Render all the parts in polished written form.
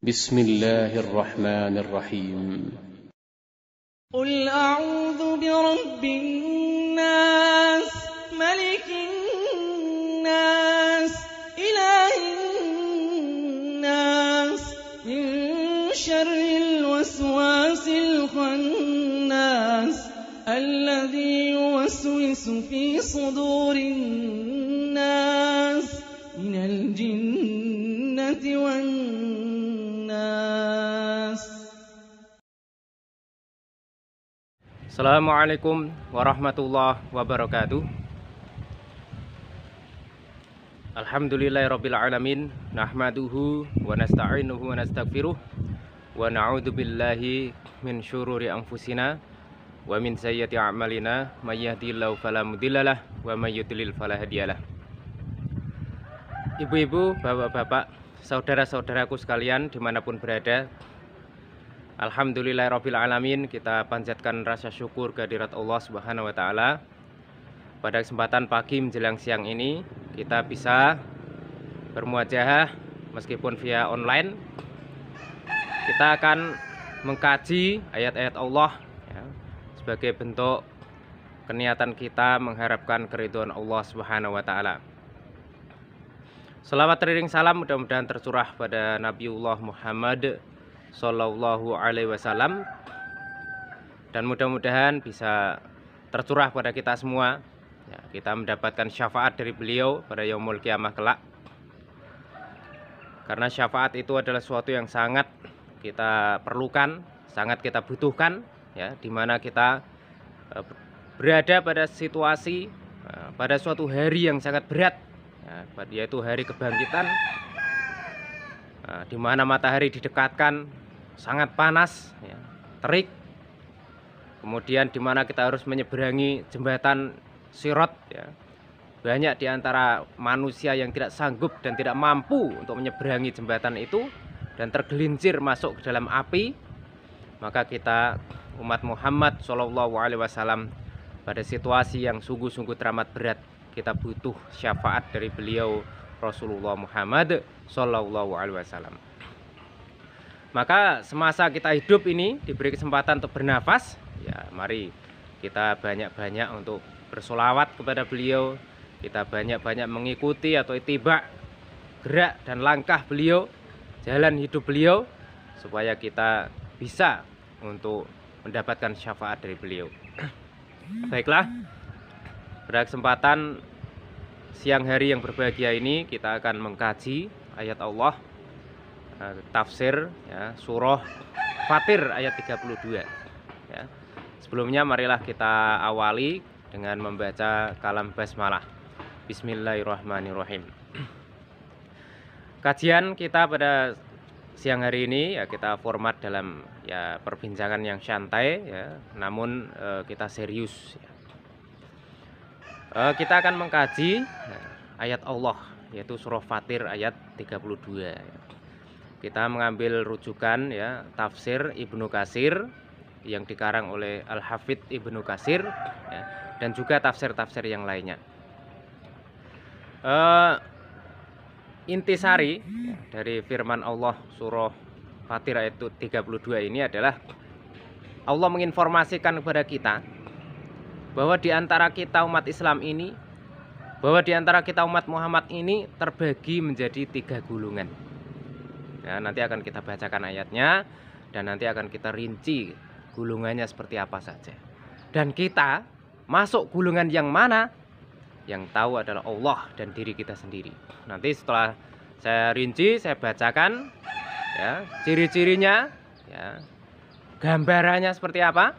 بسم الله الرحمن الرحيم قل أعوذ برب الناس ملك الناس إله الناس من شر الوسواس الخناس الذي يوسوس في صدور الناس من الجنة والناس. Assalamualaikum warahmatullahi wabarakatuh. Alhamdulillahirabbil alamin, nahmaduhu wa nasta'inuhu wa nastaghfiruh wa na'udzu billahi min syururi anfusina wa min sayyiati a'malina, may yahdihillahu fala mudhillalah wa may yudlil fala hadiyalah. Ibu-ibu, bapak-bapak, saudara-saudaraku sekalian dimanapun berada, alhamdulillahirabbil alamin, kita panjatkan rasa syukur kehadirat Allah Subhanahu wa taala. Pada kesempatan pagi menjelang siang ini kita bisa bermuajahah meskipun via online. Kita akan mengkaji ayat-ayat Allah ya, sebagai bentuk keniatan kita mengharapkan keridhaan Allah Subhanahu wa taala. Selawat teriring salam mudah-mudahan tercurah pada Nabiullah Muhammad Sallallahu alaihi wasallam, dan mudah-mudahan bisa tercurah pada kita semua ya, kita mendapatkan syafaat dari beliau pada yaumul kiamah kelak. Karena syafaat itu adalah sesuatu yang sangat kita perlukan, sangat kita butuhkan ya, dimana kita berada pada situasi pada suatu hari yang sangat berat ya, yaitu hari kebangkitan, di mana matahari didekatkan, sangat panas ya, terik. Kemudian di mana kita harus menyeberangi jembatan Sirat ya. Banyak di antara manusia yang tidak sanggup dan tidak mampu untuk menyeberangi jembatan itu dan tergelincir masuk ke dalam api. Maka kita umat Muhammad Shallallahu alaihi wasallam pada situasi yang sungguh-sungguh teramat berat, kita butuh syafaat dari beliau Rasulullah Muhammad Shallallahu alaihi wasallam. Maka semasa kita hidup ini diberi kesempatan untuk bernafas ya, mari kita banyak-banyak untuk bersolawat kepada beliau, kita banyak-banyak mengikuti atau ittiba gerak dan langkah beliau, jalan hidup beliau, supaya kita bisa untuk mendapatkan syafaat dari beliau. Baiklah, pada kesempatan siang hari yang berbahagia ini kita akan mengkaji ayat Allah, tafsir ya, surah Fatir ayat 32 ya. Sebelumnya marilah kita awali dengan membaca kalam basmalah. Bismillahirrahmanirrahim. Kajian kita pada siang hari ini ya, kita format dalam ya perbincangan yang santai ya, namun kita serius ya. Kita akan mengkaji ayat Allah, yaitu surah Fatir ayat 32 ya. Kita mengambil rujukan ya tafsir Ibnu Katsir yang dikarang oleh Al-Hafidz Ibnu Katsir ya, dan juga tafsir-tafsir yang lainnya. Intisari ya, dari firman Allah surah Fatir ayat 32 ini adalah Allah menginformasikan kepada kita bahwa di antara kita umat Islam ini, bahwa di antara kita umat Muhammad ini terbagi menjadi 3 golongan. Ya, nanti akan kita bacakan ayatnya dan nanti akan kita rinci golongannya seperti apa saja. Dan kita masuk golongan yang mana? Yang tahu adalah Allah dan diri kita sendiri. Nanti setelah saya rinci, saya bacakan ya, ciri-cirinya ya, gambarannya seperti apa.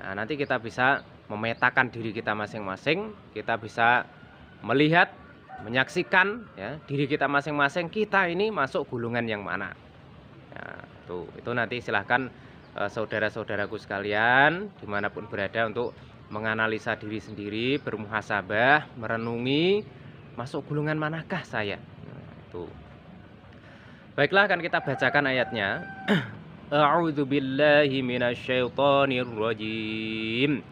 Nah, nanti kita bisa memetakan diri kita masing-masing, kita bisa melihat, menyaksikan ya, diri kita masing-masing, kita ini masuk golongan yang mana ya, itu nanti silahkan saudara-saudaraku sekalian dimanapun berada untuk menganalisa diri sendiri, bermuhasabah, merenungi masuk golongan manakah saya itu. Baiklah, akan kita bacakan ayatnya. A'udzu billahi minasyaitonir rajim.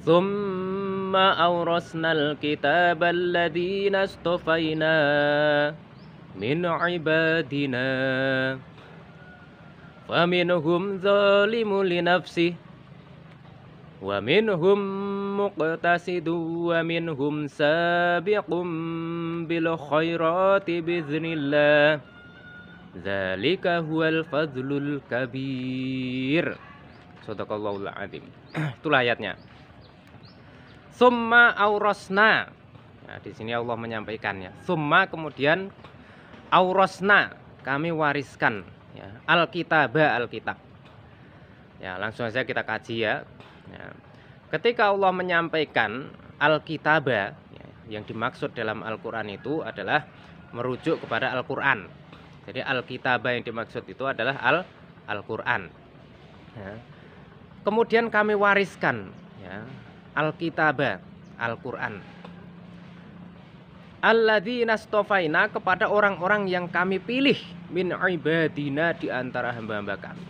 Tsumma awrasnal kitabal ladzina istafaina min ibadina faminhum zalimun li nafsihi wa minhum muqtasidu wa minhum sabiqum bil khairati biiznillah dzalika huwal fadlul kabir. Shadaqallahul adzim. Itulah ayatnya. Summa aurasna. Nah, di sini Allah menyampaikannya. Summa, kemudian aurasna, kami wariskan, ya, alkitabah, alkitab. Ya, langsung saja kita kaji ya. Ya. Ketika Allah menyampaikan alkitabah, ya, yang dimaksud dalam Al-Qur'an itu adalah merujuk kepada Al-Qur'an. Jadi alkitabah yang dimaksud itu adalah Al-Qur'an. Ya. Kemudian kami wariskan, ya, alkitabah, Al-Qur'an. Alladzina stofaina, kepada orang-orang yang kami pilih, min ibadina, di antara hamba-hamba kami.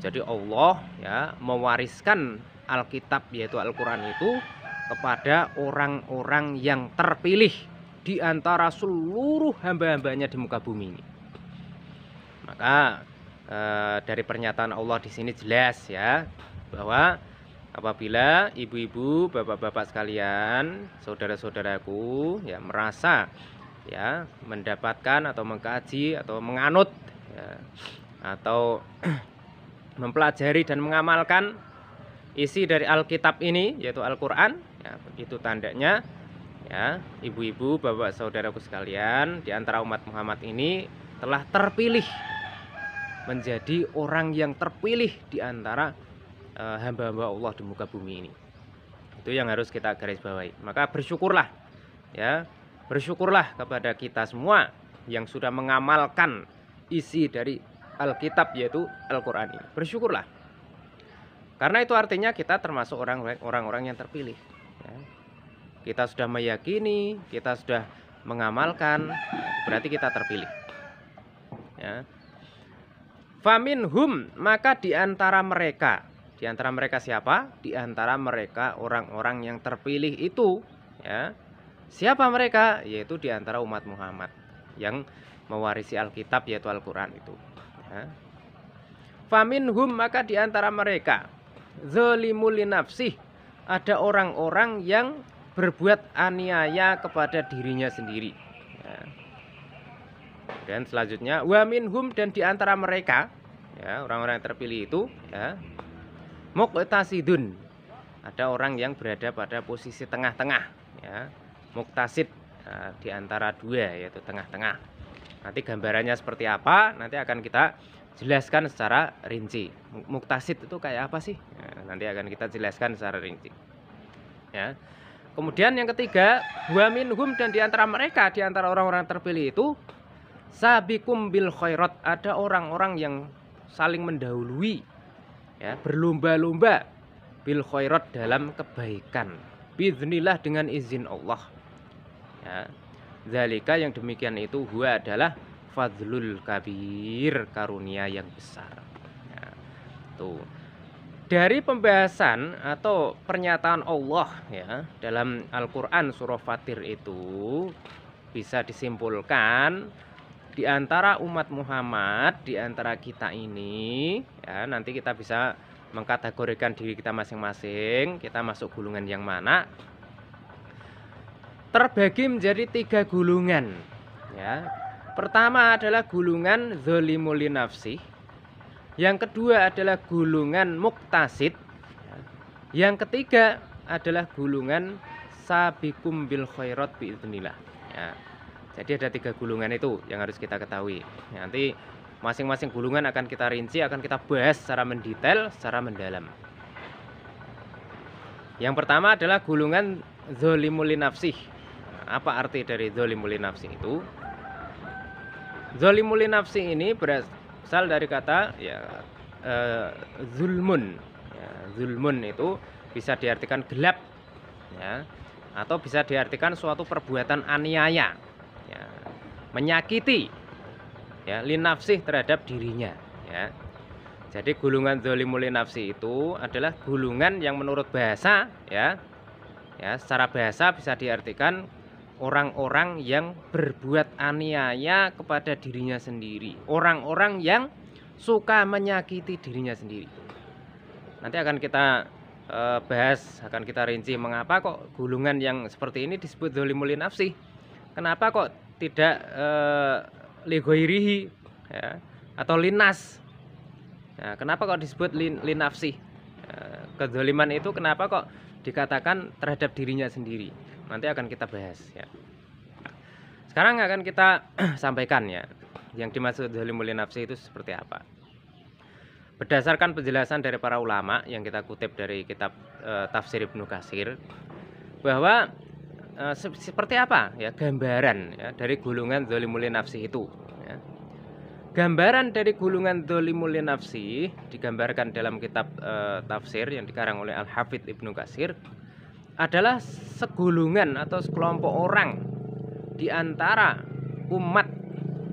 Jadi Allah, ya, mewariskan Alkitab yaitu Al-Qur'an itu kepada orang-orang yang terpilih di antara seluruh hamba-hambanya di muka bumi ini. Maka dari pernyataan Allah di sini jelas, ya, bahwa apabila ibu-ibu, bapak-bapak sekalian, saudara-saudaraku, ya, merasa, ya, mendapatkan atau mengkaji atau menganut, ya, atau mempelajari dan mengamalkan isi dari Alkitab ini yaitu Al-Qur'an, ya, begitu tandanya, ya, ibu-ibu, bapak saudaraku sekalian, di antara umat Muhammad ini telah terpilih menjadi orang yang terpilih di antara hamba-hamba Allah di muka bumi ini. Itu yang harus kita garis bawahi. Maka bersyukurlah, ya, bersyukurlah kepada kita semua yang sudah mengamalkan isi dari Alkitab yaitu Al-Qur'an ini. Bersyukurlah. Karena itu artinya kita termasuk orang-orang yang terpilih, ya. Kita sudah meyakini, kita sudah mengamalkan, berarti kita terpilih, ya. Faminhum, maka di antara mereka siapa? Di antara mereka orang-orang yang terpilih itu, ya. Siapa mereka? Yaitu di antara umat Muhammad yang mewarisi Alkitab yaitu Al-Qur'an itu, ya. Faminhum, maka di antara mereka zalimul li nafsih, ada orang-orang yang berbuat aniaya kepada dirinya sendiri, ya. Dan selanjutnya wa minhum, dan di antara mereka, ya, orang-orang yang terpilih itu, ya, muqtasidun, ada orang yang berada pada posisi tengah-tengah, ya, muktasid, di antara dua yaitu tengah-tengah. Nanti gambarannya seperti apa nanti akan kita jelaskan secara rinci. Muktasid itu kayak apa sih? Ya, nanti akan kita jelaskan secara rinci, ya. Kemudian yang ketiga, wa minhum, dan di antara mereka, di antara orang-orang terpilih itu, sabiqum bil khairat, ada orang-orang yang saling mendahului, ya, berlomba-lomba bil khairat, dalam kebaikan, biiznillah, dengan izin Allah, ya. Zalika, yang demikian itu, huwa, adalah fadlul kabir, karunia yang besar, ya. Tuh, dari pembahasan atau pernyataan Allah, ya, dalam Al-Qur'an surah Fatir itu bisa disimpulkan di antara umat Muhammad, di antara kita ini, ya, nanti kita bisa mengkategorikan diri kita masing-masing, kita masuk golongan yang mana. Terbagi menjadi 3 golongan, ya. Pertama adalah golongan zalimul li nafsih. Yang kedua adalah golongan muktasid. Yang ketiga adalah golongan sabiqum bil khairat biiznillah, ya. Jadi ada 3 golongan itu yang harus kita ketahui. Nanti masing-masing golongan akan kita rinci, akan kita bahas secara mendetail, secara mendalam. Yang pertama adalah golongan zalimul li nafsih. Apa arti dari zalimul li nafsih itu? Zalimul li nafsih ini berasal dari kata, ya, zulmun, ya. Zulmun itu bisa diartikan gelap, ya, atau bisa diartikan suatu perbuatan aniaya, ya, menyakiti, ya, li nafsih, terhadap dirinya, ya. Jadi golongan zalimul li nafsih itu adalah golongan yang menurut bahasa, ya, ya, secara bahasa bisa diartikan orang-orang yang berbuat aniaya kepada dirinya sendiri, orang-orang yang suka menyakiti dirinya sendiri. Nanti akan kita bahas, akan kita rinci mengapa kok golongan yang seperti ini disebut dzolimul nafsi. Kenapa kok tidak lighairihi ya, atau linas. Nah, kenapa kok disebut linafsi? Kedzaliman itu kenapa kok dikatakan terhadap dirinya sendiri? Nanti akan kita bahas ya. Sekarang akan kita sampaikan ya, yang dimaksud dzolimul nafsi itu seperti apa. Berdasarkan penjelasan dari para ulama yang kita kutip dari kitab Tafsir Ibnu Katsir, bahwa seperti apa ya gambaran ya dari golongan dzolimul nafsi itu ya. Gambaran dari golongan dzolimul nafsi digambarkan dalam kitab tafsir yang dikarang oleh Al-Hafidz Ibnu Katsir adalah segolongan atau sekelompok orang di antara umat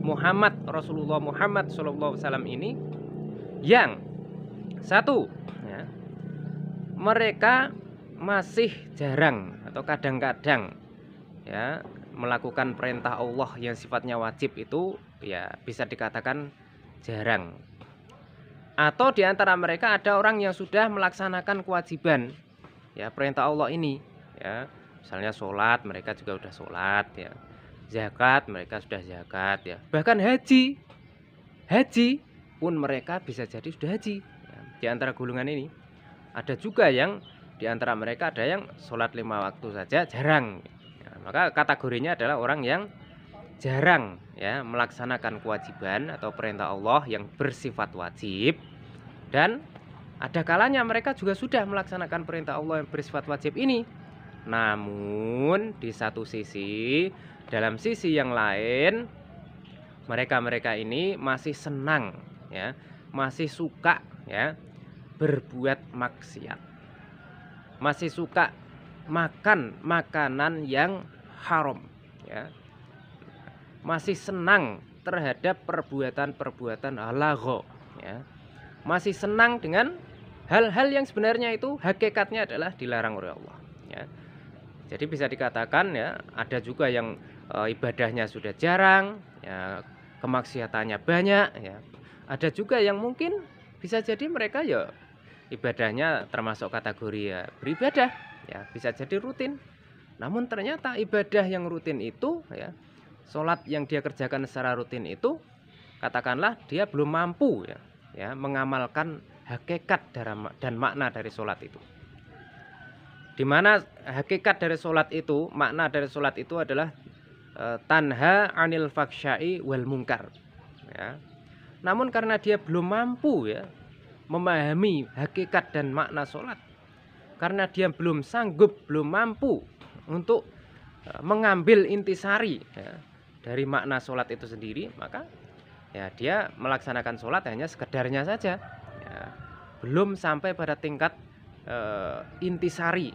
Muhammad, Rasulullah Muhammad SAW ini, yang satu ya, mereka masih jarang atau kadang-kadang ya melakukan perintah Allah yang sifatnya wajib itu ya bisa dikatakan jarang. Atau di antara mereka ada orang yang sudah melaksanakan kewajiban ya perintah Allah ini ya, misalnya sholat mereka juga sudah sholat ya, zakat mereka sudah zakat ya, bahkan haji pun mereka bisa jadi sudah haji ya. Di antara golongan ini ada juga yang di antara mereka ada yang sholat 5 waktu saja jarang ya, maka kategorinya adalah orang yang jarang ya melaksanakan kewajiban atau perintah Allah yang bersifat wajib, dan ada kalanya mereka juga sudah melaksanakan perintah Allah yang bersifat wajib ini. Namun di satu sisi, dalam sisi yang lain, mereka ini masih senang ya, masih suka ya berbuat maksiat. Masih suka makan makanan yang haram ya. Masih senang terhadap perbuatan-perbuatan halagho ya. Masih senang dengan hal-hal yang sebenarnya itu hakikatnya adalah dilarang oleh Allah ya. Jadi bisa dikatakan ya, ada juga yang ibadahnya sudah jarang ya, kemaksiatannya banyak ya. Ada juga yang mungkin bisa jadi mereka ya ibadahnya termasuk kategori ya beribadah ya, bisa jadi rutin. Namun ternyata ibadah yang rutin itu ya, sholat yang dia kerjakan secara rutin itu, katakanlah dia belum mampu ya mengamalkan hakikat dan makna dari sholat itu. Di mana hakikat dari sholat itu, makna dari sholat itu adalah tanha anil faksya'i wal munkar ya. Namun karena dia belum mampu ya memahami hakikat dan makna sholat, karena dia belum sanggup, belum mampu untuk mengambil intisari ya dari makna sholat itu sendiri, maka ya dia melaksanakan sholat hanya sekedarnya saja ya, belum sampai pada tingkat intisari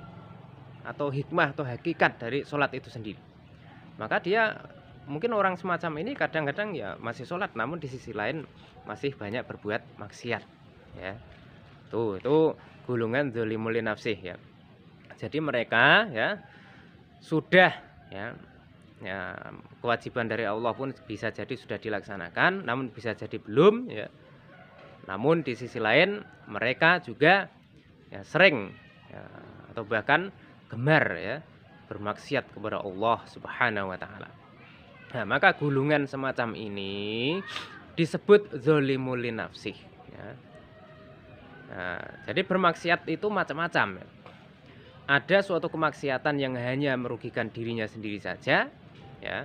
atau hikmah atau hakikat dari sholat itu sendiri. Maka dia mungkin orang semacam ini kadang-kadang ya masih sholat, namun di sisi lain masih banyak berbuat maksiat ya. Itu golongan dzolimul nafsi ya. Jadi mereka ya sudah ya kewajiban dari Allah pun bisa jadi sudah dilaksanakan, namun bisa jadi belum ya. Namun di sisi lain mereka juga ya sering ya, atau bahkan gemar ya bermaksiat kepada Allah Subhanahu wa taala. Nah, maka golongan semacam ini disebut dzolimul nafsi ya. Nah, jadi bermaksiat itu macam-macam ya. Ada suatu kemaksiatan yang hanya merugikan dirinya sendiri saja ya,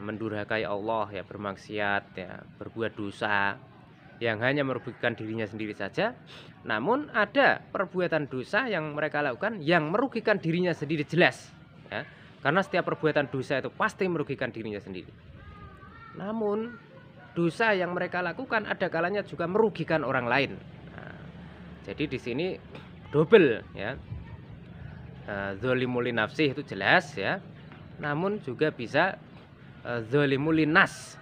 mendurhakai Allah ya, bermaksiat ya, berbuat dosa yang hanya merugikan dirinya sendiri saja. Namun ada perbuatan dosa yang mereka lakukan yang merugikan dirinya sendiri jelas ya, karena setiap perbuatan dosa itu pasti merugikan dirinya sendiri. Namun dosa yang mereka lakukan ada kalanya juga merugikan orang lain. Nah, jadi di sini double ya, dzolimul nafsi itu jelas ya, namun juga bisa dzolimul nas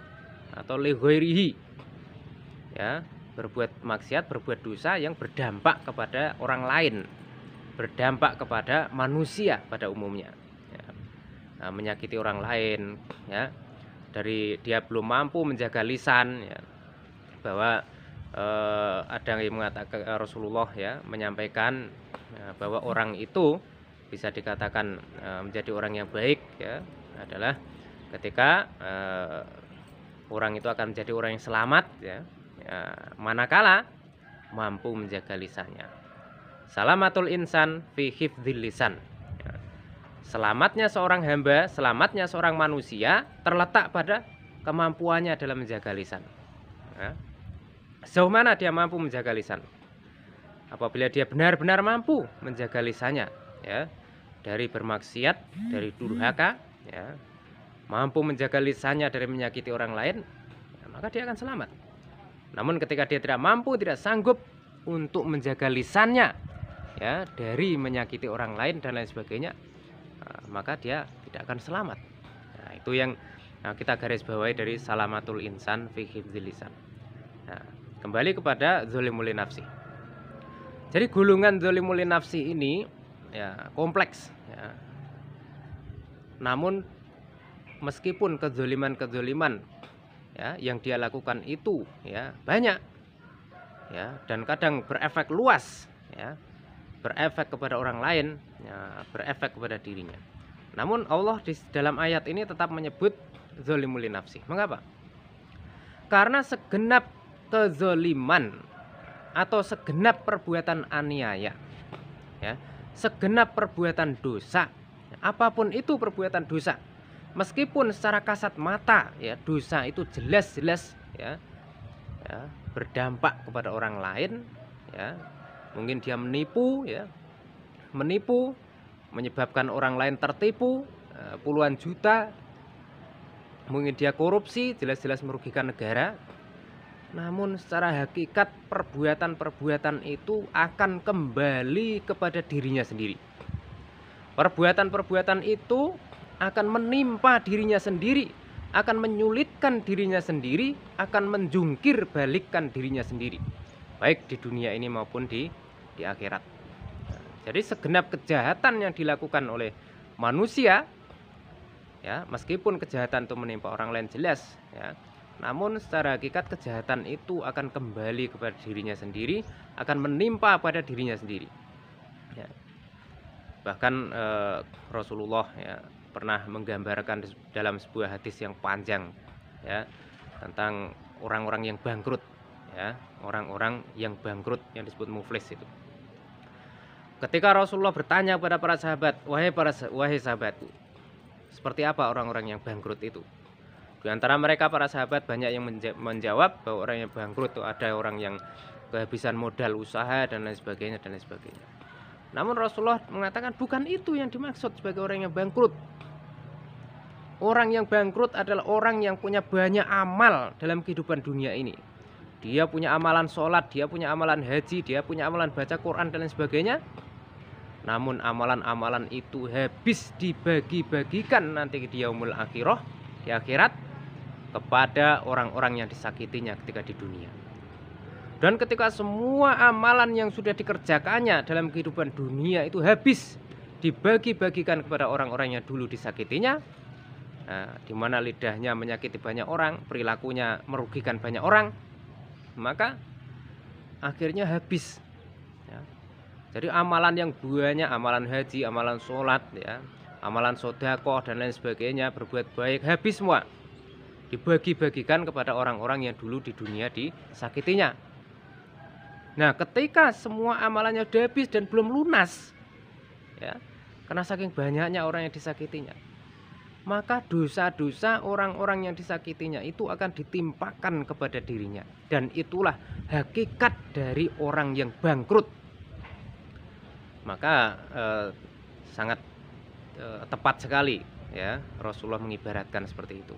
atau lighairihi ya, berbuat maksiat, berbuat dosa yang berdampak kepada orang lain, berdampak kepada manusia pada umumnya ya. menyakiti orang lain, ya. Dari dia belum mampu menjaga lisan, ya, bahwa ada yang mengatakan Rasulullah ya menyampaikan bahwa orang itu bisa dikatakan menjadi orang yang baik ya adalah ketika orang itu akan menjadi orang yang selamat ya, manakala mampu menjaga lisannya. Salamatul insan fi hifdzil lisan. Selamatnya seorang hamba, selamatnya seorang manusia terletak pada kemampuannya dalam menjaga lisan. Ya. Sejauh mana dia mampu menjaga lisan? Apabila dia benar-benar mampu menjaga lisannya, ya, dari bermaksiat, dari durhaka, ya, mampu menjaga lisannya dari menyakiti orang lain, ya, maka dia akan selamat. Namun ketika dia tidak mampu, tidak sanggup untuk menjaga lisannya, ya, dari menyakiti orang lain dan lain sebagainya, maka dia tidak akan selamat. Nah, itu yang kita garis bawahi dari salamatul insan fi hifdzil lisan. Nah, kembali kepada zolimul nafsi. Jadi gulungan zolimul nafsi ini ya kompleks. Ya. Namun meskipun kezoliman ya yang dia lakukan itu ya banyak, ya, dan kadang berefek luas, ya, berefek kepada orang lain, ya, berefek kepada dirinya. Namun Allah di dalam ayat ini tetap menyebut zolimul nafsi. Mengapa? Karena segenap kezoliman atau segenap perbuatan aniaya, ya, segenap perbuatan dosa, apapun itu perbuatan dosa, meskipun secara kasat mata ya dosa itu jelas-jelas ya berdampak kepada orang lain, ya, mungkin dia menipu, ya, menyebabkan orang lain tertipu puluhan juta, mungkin dia korupsi, jelas-jelas merugikan negara. Namun secara hakikat perbuatan-perbuatan itu akan kembali kepada dirinya sendiri. Perbuatan-perbuatan itu akan menimpa dirinya sendiri, akan menyulitkan dirinya sendiri, akan menjungkir balikkan dirinya sendiri, baik di dunia ini maupun di akhirat. Jadi segenap kejahatan yang dilakukan oleh manusia, ya, meskipun kejahatan itu menimpa orang lain jelas, ya, namun secara hakikat kejahatan itu akan kembali kepada dirinya sendiri, akan menimpa pada dirinya sendiri. Ya. Bahkan Rasulullah ya pernah menggambarkan dalam sebuah hadis yang panjang, ya, tentang orang-orang yang bangkrut, ya, orang-orang yang bangkrut yang disebut muflis itu. Ketika Rasulullah bertanya kepada para sahabat, wahai sahabatku, seperti apa orang-orang yang bangkrut itu? Di antara mereka para sahabat banyak yang menjawab bahwa orang yang bangkrut itu ada orang yang kehabisan modal usaha dan lain sebagainya dan lain sebagainya. Namun Rasulullah mengatakan bukan itu yang dimaksud sebagai orang yang bangkrut. Orang yang bangkrut adalah orang yang punya banyak amal dalam kehidupan dunia ini. Dia punya amalan sholat, dia punya amalan haji, dia punya amalan baca Quran dan lain sebagainya. Namun amalan-amalan itu habis dibagi-bagikan nanti di yaumul akhirah, di akhirat, kepada orang-orang yang disakitinya ketika di dunia. Dan ketika semua amalan yang sudah dikerjakannya dalam kehidupan dunia itu habis dibagi-bagikan kepada orang-orang yang dulu disakitinya, di mana lidahnya menyakiti banyak orang, perilakunya merugikan banyak orang, maka akhirnya habis. Ya. Jadi amalan yang banyak, amalan haji, amalan sholat, ya, amalan sedekah dan lain sebagainya, berbuat baik, habis semua dibagi-bagikan kepada orang-orang yang dulu di dunia disakitinya. Nah, ketika semua amalannya sudah habis dan belum lunas, ya, karena saking banyaknya orang yang disakitinya, maka dosa-dosa orang-orang yang disakitinya itu akan ditimpakan kepada dirinya. Dan itulah hakikat dari orang yang bangkrut. Maka sangat tepat sekali, ya, Rasulullah mengibaratkan seperti itu.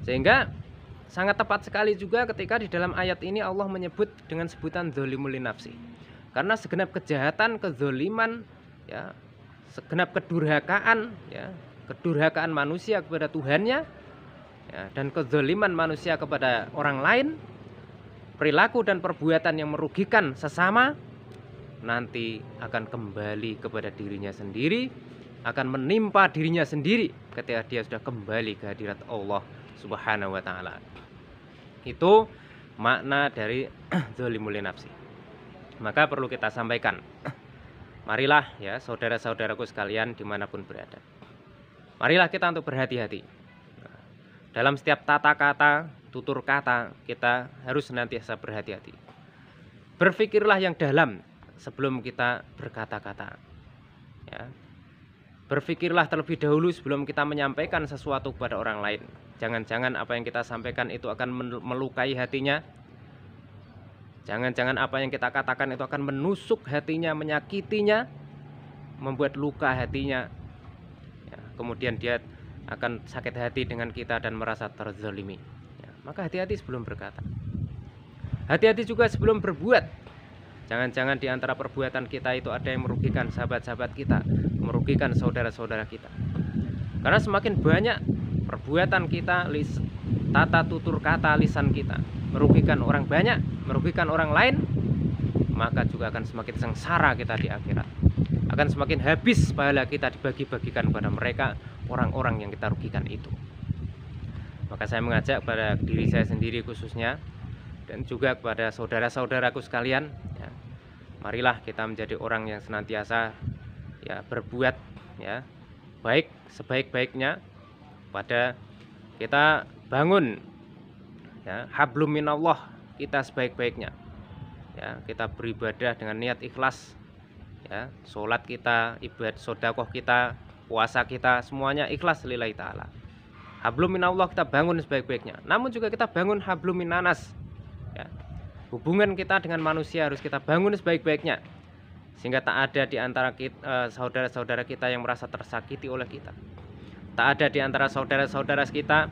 Sehingga sangat tepat sekali juga ketika di dalam ayat ini Allah menyebut dengan sebutan zolimul nafsi. Karena segenap kejahatan, kezoliman, ya, segenap kedurhakaan, ya, kedurhakaan manusia kepada Tuhannya, ya, dan kezoliman manusia kepada orang lain, perilaku dan perbuatan yang merugikan sesama, nanti akan kembali kepada dirinya sendiri, akan menimpa dirinya sendiri ketika dia sudah kembali ke hadirat Allah Subhanahu wa taala. Itu makna dari zalimul nafsi. Maka perlu kita sampaikan. Marilah ya saudara-saudaraku sekalian dimanapun berada. Marilah kita untuk berhati-hati. Dalam setiap tata kata, tutur kata, kita harus senantiasa berhati-hati. Berpikirlah yang dalam sebelum kita berkata-kata. Ya. Berpikirlah terlebih dahulu sebelum kita menyampaikan sesuatu kepada orang lain. Jangan-jangan apa yang kita sampaikan itu akan melukai hatinya. Jangan-jangan apa yang kita katakan itu akan menusuk hatinya, menyakitinya, membuat luka hatinya. Ya, kemudian dia akan sakit hati dengan kita dan merasa terzalimi. Ya, maka hati-hati sebelum berkata. Hati-hati juga sebelum berbuat. Jangan-jangan di antara perbuatan kita itu ada yang merugikan sahabat-sahabat kita, merugikan saudara-saudara kita. Karena semakin banyak perbuatan kita, tata tutur kata lisan kita merugikan orang banyak, merugikan orang lain, maka juga akan semakin sengsara kita di akhirat. Akan semakin habis pahala kita dibagi-bagikan kepada mereka, orang-orang yang kita rugikan itu. Maka saya mengajak pada diri saya sendiri khususnya, dan juga kepada saudara-saudaraku sekalian, ya, marilah kita menjadi orang yang senantiasa ya berbuat ya baik sebaik-baiknya. Pada kita bangun ya hablum minallah kita sebaik-baiknya. Ya, kita beribadah dengan niat ikhlas. Ya, sholat kita, ibadah, sedekah kita, puasa kita, semuanya ikhlas lillahi ta'ala. Hablum minallah kita bangun sebaik-baiknya. Namun juga kita bangun hablum minanas. Ya, hubungan kita dengan manusia harus kita bangun sebaik-baiknya, sehingga tak ada di antara saudara-saudara kita yang merasa tersakiti oleh kita. Tak ada di antara saudara-saudara kita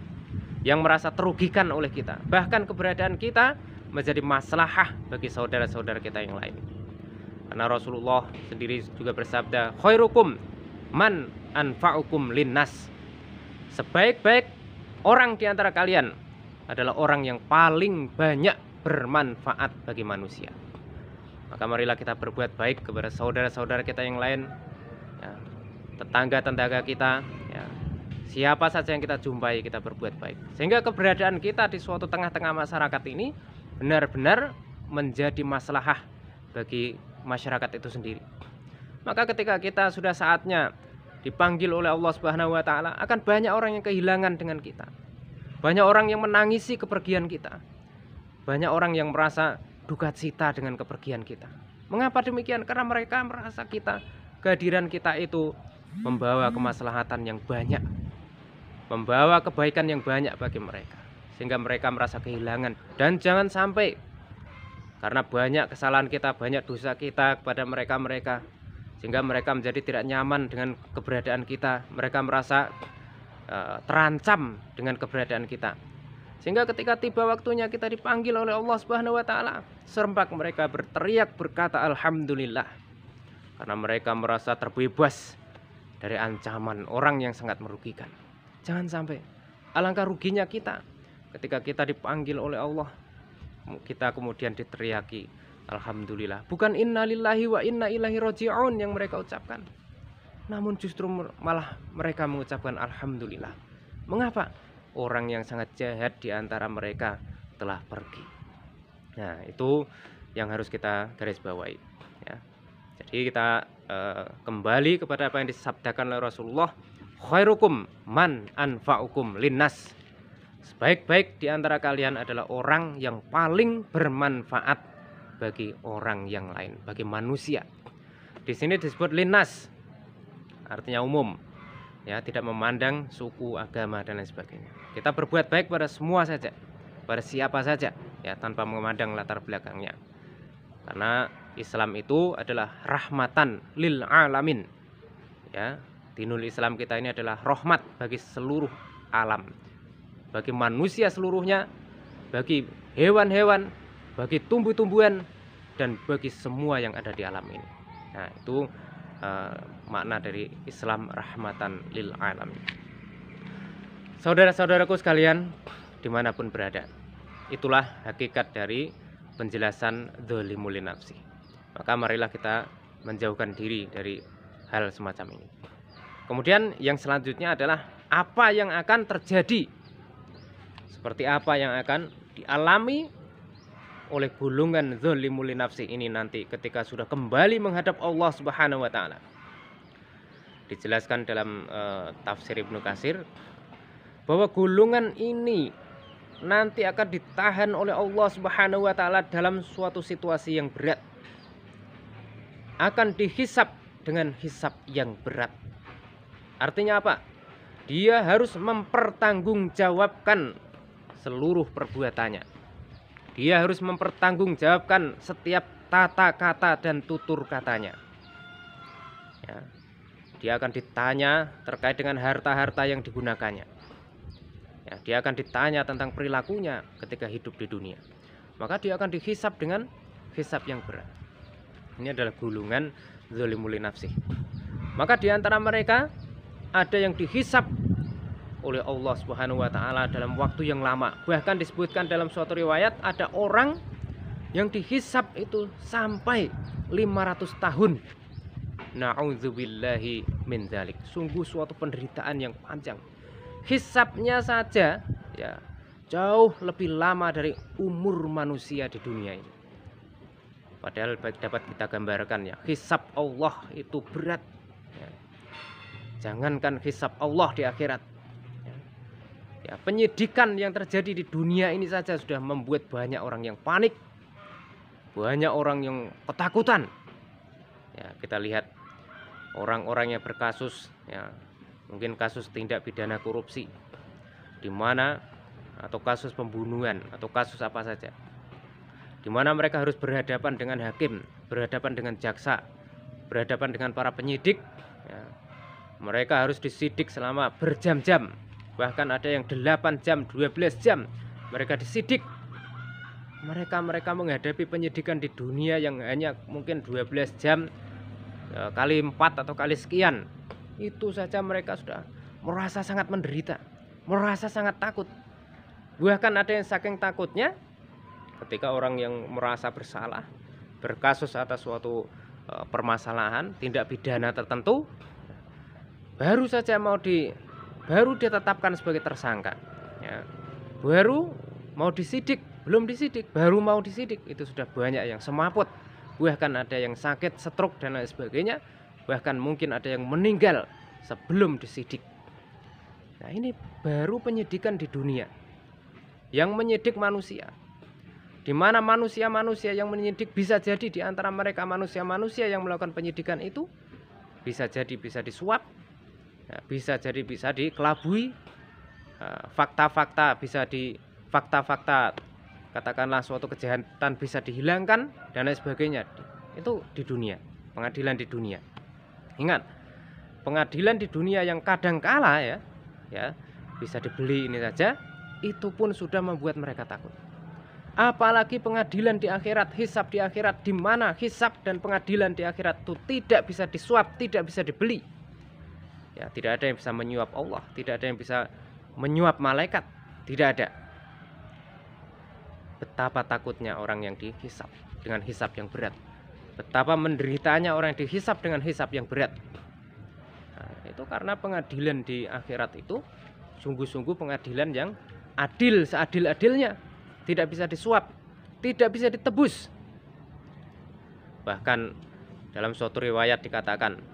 yang merasa terugikan oleh kita. Bahkan keberadaan kita menjadi maslahah bagi saudara-saudara kita yang lain. Karena Rasulullah sendiri juga bersabda, khairukum man anfa'ukum linnas. Sebaik-baik orang di antara kalian adalah orang yang paling banyak bermanfaat bagi manusia. Maka marilah kita berbuat baik kepada saudara-saudara kita yang lain, ya, tetangga-tetangga kita, ya, siapa saja yang kita jumpai kita berbuat baik, sehingga keberadaan kita di suatu tengah-tengah masyarakat ini benar-benar menjadi maslahah bagi masyarakat itu sendiri. Maka ketika kita sudah saatnya dipanggil oleh Allah Subhanahu wa taala, akan banyak orang yang kehilangan dengan kita. Banyak orang yang menangisi kepergian kita. Banyak orang yang merasa duka cita dengan kepergian kita. Mengapa demikian? Karena mereka merasa kehadiran kita itu membawa kemaslahatan yang banyak, membawa kebaikan yang banyak bagi mereka, sehingga mereka merasa kehilangan. Dan jangan sampai karena banyak kesalahan kita, banyak dosa kita kepada mereka-mereka, sehingga mereka menjadi tidak nyaman dengan keberadaan kita. Mereka merasa terancam dengan keberadaan kita, sehingga ketika tiba waktunya kita dipanggil oleh Allah Subhanahu wa taala, serempak mereka berteriak berkata alhamdulillah, karena mereka merasa terbebas dari ancaman orang yang sangat merugikan. Jangan sampai, alangkah ruginya kita ketika kita dipanggil oleh Allah, kita kemudian diteriaki alhamdulillah. Bukan innalillahi wa inna ilaihi raji'un yang mereka ucapkan, namun justru malah mereka mengucapkan alhamdulillah. Mengapa? Orang yang sangat jahat di antara mereka telah pergi. Nah, itu yang harus kita garis bawahi, ya. Jadi kita kembali kepada apa yang disabdakan oleh Rasulullah, khairukum man anfa'ukum linnas. Sebaik-baik di antara kalian adalah orang yang paling bermanfaat bagi orang yang lain, bagi manusia. Di sini disebut linnas, artinya umum. Ya, tidak memandang suku, agama dan lain sebagainya. Kita berbuat baik pada semua saja, pada siapa saja, ya, tanpa memandang latar belakangnya. Karena Islam itu adalah rahmatan lil alamin. Ya, dinul Islam kita ini adalah rahmat bagi seluruh alam, bagi manusia seluruhnya, bagi hewan-hewan, bagi tumbuh-tumbuhan, dan bagi semua yang ada di alam ini. Nah, itu makna dari Islam rahmatan lil alamin. Saudara-saudaraku sekalian dimanapun berada, itulah hakikat dari penjelasan zalimul nafsi. Maka marilah kita menjauhkan diri dari hal semacam ini. Kemudian yang selanjutnya adalah apa yang akan terjadi, seperti apa yang akan dialami oleh golongan zalimul nafsi ini nanti ketika sudah kembali menghadap Allah Subhanahu wa taala. Dijelaskan dalam tafsir Ibnu Katsir bahwa golongan ini nanti akan ditahan oleh Allah Subhanahu wa taala dalam suatu situasi yang berat. Akan dihisab dengan hisab yang berat. Artinya apa? Dia harus mempertanggungjawabkan seluruh perbuatannya. Dia harus mempertanggungjawabkan setiap tata kata dan tutur katanya. Ya. Dia akan ditanya terkait dengan harta-harta yang digunakannya. Ya, dia akan ditanya tentang perilakunya ketika hidup di dunia. Maka dia akan dihisab dengan hisab yang berat. Ini adalah golongan zalimul nafsi. Maka di antara mereka ada yang dihisab oleh Allah Subhanahu wa taala dalam waktu yang lama. Bahkan disebutkan dalam suatu riwayat ada orang yang dihisab itu sampai 500 tahun. Na'udzubillahi min dzalik. Sungguh suatu penderitaan yang panjang. Hisabnya saja ya jauh lebih lama dari umur manusia di dunia ini. Padahal dapat kita gambarkan ya, hisab Allah itu berat. Ya. Jangankan hisab Allah di akhirat. Ya, penyidikan yang terjadi di dunia ini saja sudah membuat banyak orang yang panik, banyak orang yang ketakutan. Ya, kita lihat orang-orang yang berkasus, ya, mungkin kasus tindak pidana korupsi, di mana atau kasus pembunuhan atau kasus apa saja, di mana mereka harus berhadapan dengan hakim, berhadapan dengan jaksa, berhadapan dengan para penyidik. Ya, mereka harus disidik selama berjam-jam. Bahkan ada yang 8 jam, 12 jam mereka disidik. Mereka menghadapi penyidikan di dunia yang hanya mungkin 12 jam kali 4 atau kali sekian. Itu saja mereka sudah merasa sangat menderita, merasa sangat takut. Bahkan ada yang saking takutnya ketika orang yang merasa bersalah, berkasus atas suatu permasalahan, tindak pidana tertentu, baru ditetapkan sebagai tersangka, ya. Baru mau disidik, belum disidik, baru mau disidik, itu sudah banyak yang semaput. Bahkan ada yang sakit, stroke dan lain sebagainya. Bahkan mungkin ada yang meninggal sebelum disidik. Nah, ini baru penyidikan di dunia. Yang menyidik manusia, di mana manusia-manusia yang menyidik bisa jadi di antara mereka manusia-manusia yang melakukan penyidikan itu bisa jadi bisa disuap. Ya, bisa jadi bisa dikelabui, fakta-fakta fakta-fakta katakanlah suatu kejahatan bisa dihilangkan dan lain sebagainya. Itu di dunia, pengadilan di dunia. Ingat, pengadilan di dunia yang kadang kala ya bisa dibeli ini saja, itu pun sudah membuat mereka takut. Apalagi pengadilan di akhirat, hisab di akhirat, di mana hisab dan pengadilan di akhirat itu tidak bisa disuap, tidak bisa dibeli. Ya, tidak ada yang bisa menyuap Allah, tidak ada yang bisa menyuap malaikat, tidak ada. Betapa takutnya orang yang dihisab dengan hisab yang berat. Betapa menderitanya orang yang dihisab dengan hisab yang berat. Nah, itu karena pengadilan di akhirat itu sungguh-sungguh pengadilan yang adil, seadil-adilnya. Tidak bisa disuap, tidak bisa ditebus. Bahkan dalam suatu riwayat dikatakan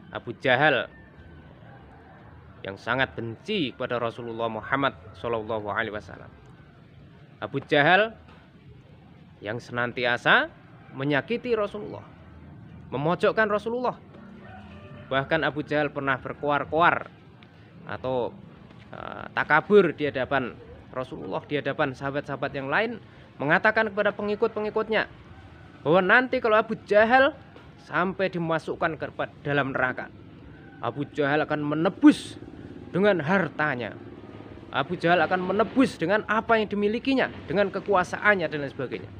Abu Jahal yang sangat benci kepada Rasulullah Muhammad SAW. Abu Jahal yang senantiasa menyakiti Rasulullah, memojokkan Rasulullah. Bahkan Abu Jahal pernah berkoar-koar atau takabur di hadapan Rasulullah, di hadapan sahabat-sahabat yang lain, mengatakan kepada pengikut-pengikutnya bahwa nanti kalau Abu Jahal sampai dimasukkan ke dalam neraka, Abu Jahal akan menebus dengan hartanya, Abu Jahal akan menebus dengan apa yang dimilikinya, dengan kekuasaannya dan lain sebagainya.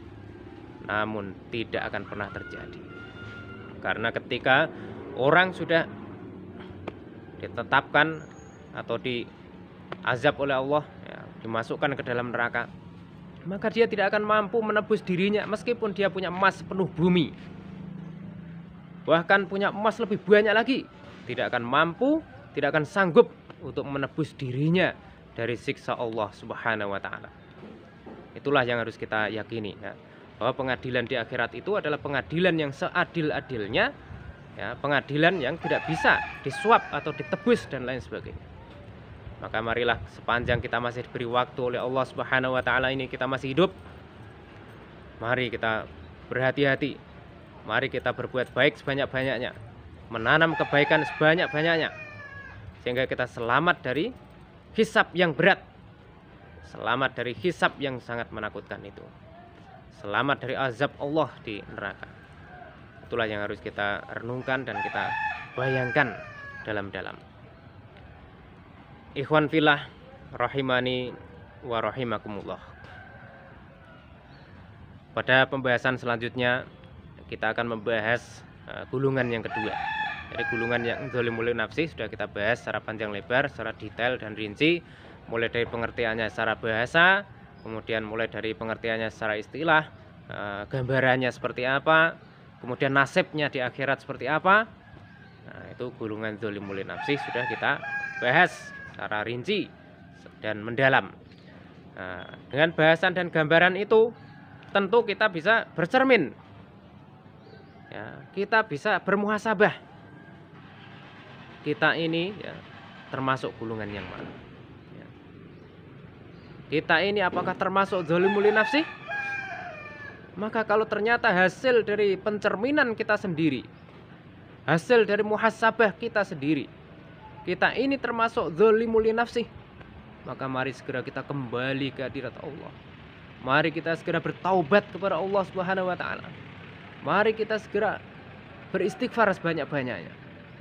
Namun tidak akan pernah terjadi. Karena ketika orang sudah ditetapkan atau diazab oleh Allah, ya, dimasukkan ke dalam neraka, maka dia tidak akan mampu menebus dirinya meskipun dia punya emas sepenuh bumi. Bahkan punya emas lebih banyak lagi, tidak akan mampu, tidak akan sanggup untuk menebus dirinya dari siksa Allah Subhanahu wa taala. Itulah yang harus kita yakini ya, bahwa pengadilan di akhirat itu adalah pengadilan yang seadil-adilnya ya, pengadilan yang tidak bisa disuap atau ditebus dan lain sebagainya. Maka marilah sepanjang kita masih diberi waktu oleh Allah Subhanahu wa taala ini, kita masih hidup, mari kita berhati-hati. Mari kita berbuat baik sebanyak-banyaknya, menanam kebaikan sebanyak-banyaknya, sehingga kita selamat dari hisab yang berat, selamat dari hisab yang sangat menakutkan itu, selamat dari azab Allah di neraka. Itulah yang harus kita renungkan dan kita bayangkan dalam-dalam. Ikhwan fillah rahimani wa rahimakumullah. Pada pembahasan selanjutnya kita akan membahas gulungan yang kedua. Jadi gulungan yang zalimul nafsi sudah kita bahas secara panjang lebar, secara detail dan rinci, mulai dari pengertiannya secara bahasa, kemudian mulai dari pengertiannya secara istilah, gambarannya seperti apa, kemudian nasibnya di akhirat seperti apa. Nah, itu gulungan zalimul nafsi sudah kita bahas secara rinci dan mendalam. Nah, dengan bahasan dan gambaran itu tentu kita bisa bercermin ya, kita bisa bermuhasabah, kita ini ya, termasuk golongan yang mana ya. Kita ini apakah termasuk zalimul nafsi? Maka kalau ternyata hasil dari pencerminan kita sendiri, hasil dari muhasabah kita sendiri, kita ini termasuk zalimul nafsi, maka mari segera kita kembali ke hadirat Allah. Mari kita segera bertaubat kepada Allah Subhanahu wa taala. Mari kita segera beristighfar sebanyak-banyaknya,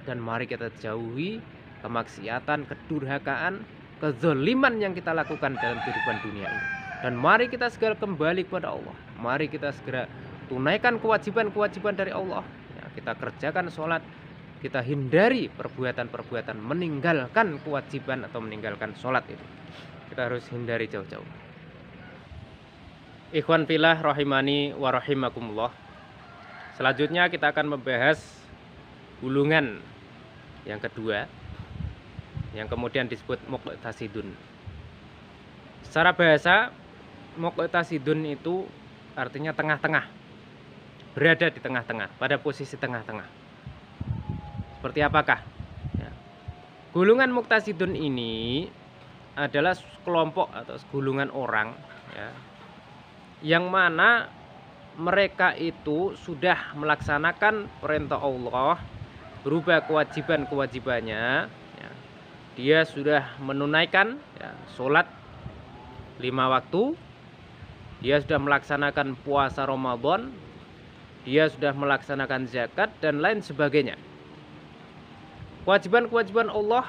dan mari kita jauhi kemaksiatan, kedurhakaan, kezaliman yang kita lakukan dalam kehidupan dunia ini. Dan mari kita segera kembali kepada Allah. Mari kita segera tunaikan kewajiban-kewajiban dari Allah ya, kita kerjakan sholat, kita hindari perbuatan-perbuatan meninggalkan kewajiban atau meninggalkan sholat itu. Kita harus hindari jauh-jauh. Ikhwan fillah rahimani wa rahimakumullah. Selanjutnya kita akan membahas gulungan yang kedua, yang kemudian disebut muqtasidun. Secara bahasa, muqtasidun itu artinya tengah-tengah, berada di tengah-tengah, pada posisi tengah-tengah. Seperti apakah? Ya. Gulungan muqtasidun ini adalah kelompok atau segulungan orang ya, yang mana mereka itu sudah melaksanakan perintah Allah, berubah kewajiban-kewajibannya ya. Dia sudah menunaikan ya, sholat 5 waktu, dia sudah melaksanakan puasa Ramadan, dia sudah melaksanakan zakat dan lain sebagainya. Kewajiban-kewajiban Allah